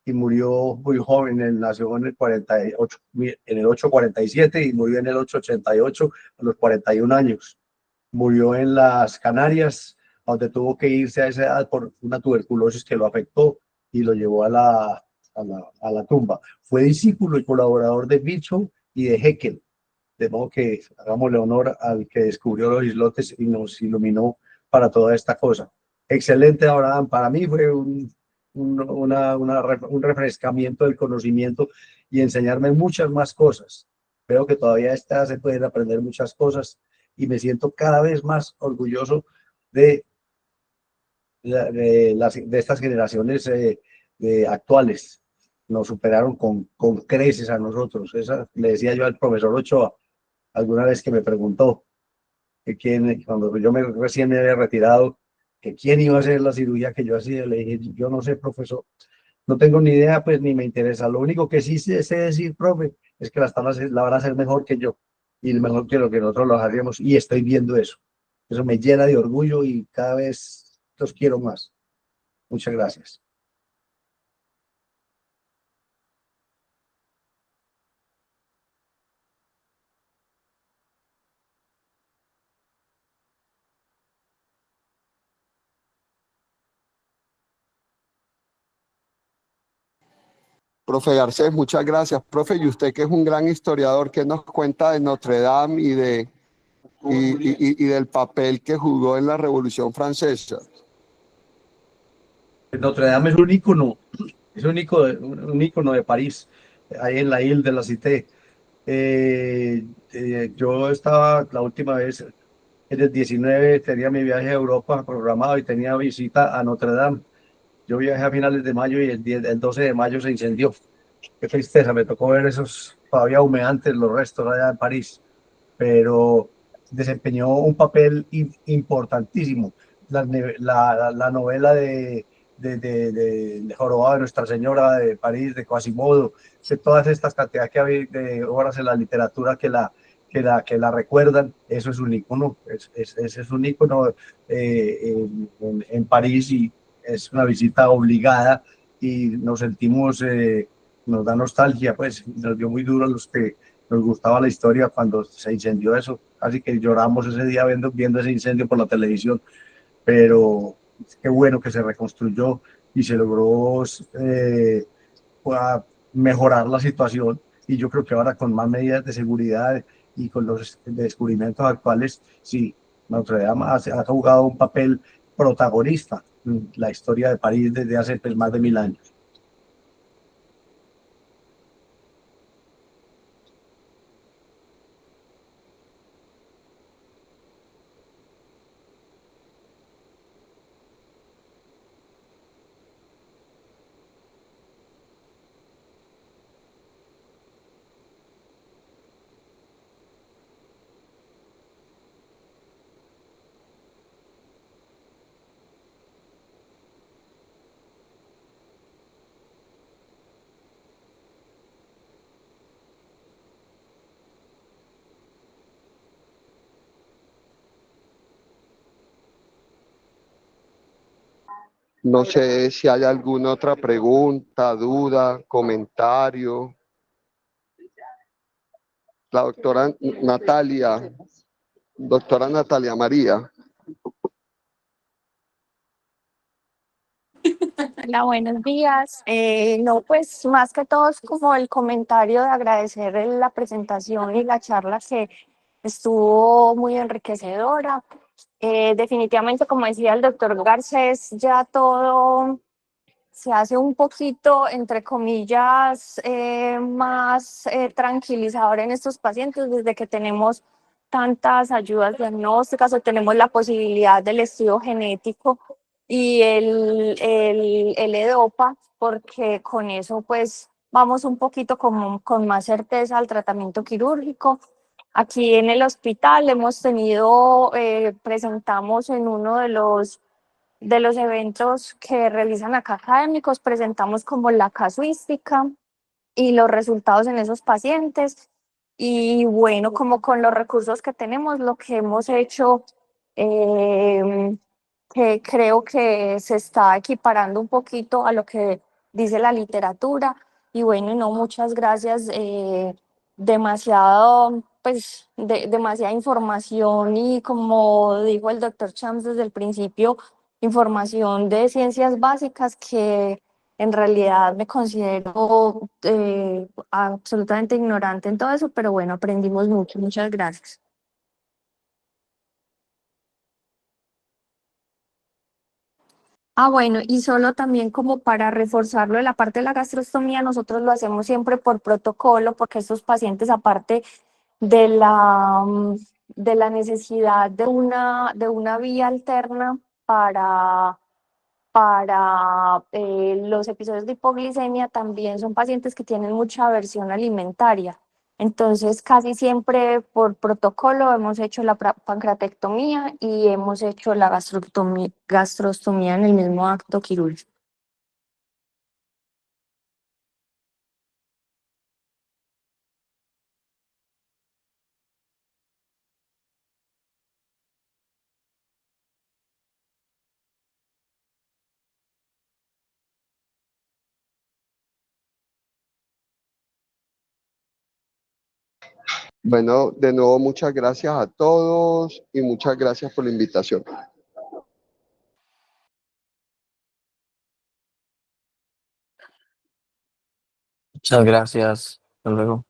y murió muy joven. Él nació en el 48, en el 847, y murió en el 888 a los 41 años. Murió en las Canarias, donde tuvo que irse a esa edad por una tuberculosis que lo afectó y lo llevó a la tumba. Fue discípulo y colaborador de Virchow y de Haeckel. De modo que hagámosle honor al que descubrió los islotes y nos iluminó para toda esta cosa. Excelente, Abraham. Para mí fue un refrescamiento del conocimiento y enseñarme muchas más cosas. Veo que todavía se pueden aprender muchas cosas, y me siento cada vez más orgulloso de estas generaciones actuales. Nos superaron con creces a nosotros. Le decía yo al profesor Ochoa alguna vez, que me preguntó que cuando yo recién me había retirado, que quién iba a hacer la cirugía que yo hacía. Le dije, yo no sé, profesor, No tengo ni idea, pues ni me interesa. Lo único que sí sé decir, profe, es que la van a hacer mejor que yo y mejor que lo que nosotros los haríamos. Y estoy viendo eso. Eso me llena de orgullo y cada vez los quiero más. Muchas gracias. Profe Garcés, muchas gracias. Profe, y usted que es un gran historiador, ¿qué nos cuenta de Notre Dame y del papel que jugó en la Revolución Francesa? Notre Dame es un ícono de París, ahí en la Ile de la Cité. Yo estaba la última vez, en el 19, tenía mi viaje a Europa programado y tenía visita a Notre Dame. Yo viajé a finales de mayo y el 12 de mayo se incendió. Qué tristeza, me tocó ver esos todavía humeantes los restos allá en París, pero desempeñó un papel importantísimo. La novela de Jorobado de Nuestra Señora de París, de Quasimodo, de todas estas cantidades que hay de obras en la literatura que la recuerdan, eso es un ícono, es un ícono en París y es una visita obligada y nos sentimos, nos da nostalgia, pues nos dio muy duro a los que nos gustaba la historia cuando se incendió eso, así que lloramos ese día viendo ese incendio por la televisión, pero qué bueno que se reconstruyó y se logró mejorar la situación y yo creo que ahora con más medidas de seguridad y con los descubrimientos actuales, sí, Notre Dame ha jugado un papel protagonista en la historia de París desde hace pues, más de 1000 años. No sé si hay alguna otra pregunta, duda, comentario. La doctora Natalia María. Hola, buenos días. No, pues más que todo es como el comentario de agradecer la presentación y la charla que estuvo muy enriquecedora. Definitivamente, como decía el doctor Garcés, ya todo se hace un poquito, entre comillas, más tranquilizador en estos pacientes desde que tenemos tantas ayudas diagnósticas o tenemos la posibilidad del estudio genético y el EDOPA, porque con eso pues vamos un poquito con más certeza al tratamiento quirúrgico. Aquí en el hospital hemos tenido, presentamos en uno de los eventos que realizan acá académicos, presentamos como la casuística y los resultados en esos pacientes. Y bueno, como con los recursos que tenemos, lo que hemos hecho, que creo que se está equiparando un poquito a lo que dice la literatura. Y bueno, no, muchas gracias. Demasiado, pues, demasiada información y como dijo el doctor Chams desde el principio, información de ciencias básicas que en realidad me considero absolutamente ignorante en todo eso, pero bueno, aprendimos mucho. Muchas gracias. Bueno, y solo también como para reforzarlo de la parte de la gastrostomía, nosotros lo hacemos siempre por protocolo, porque estos pacientes, aparte de de la necesidad de una vía alterna para los episodios de hipoglicemia, también son pacientes que tienen mucha aversión alimentaria. Entonces, casi siempre por protocolo hemos hecho la pancreatectomía y hemos hecho la gastrostomía en el mismo acto quirúrgico. Bueno, de nuevo muchas gracias a todos y muchas gracias por la invitación. Muchas gracias. Hasta luego.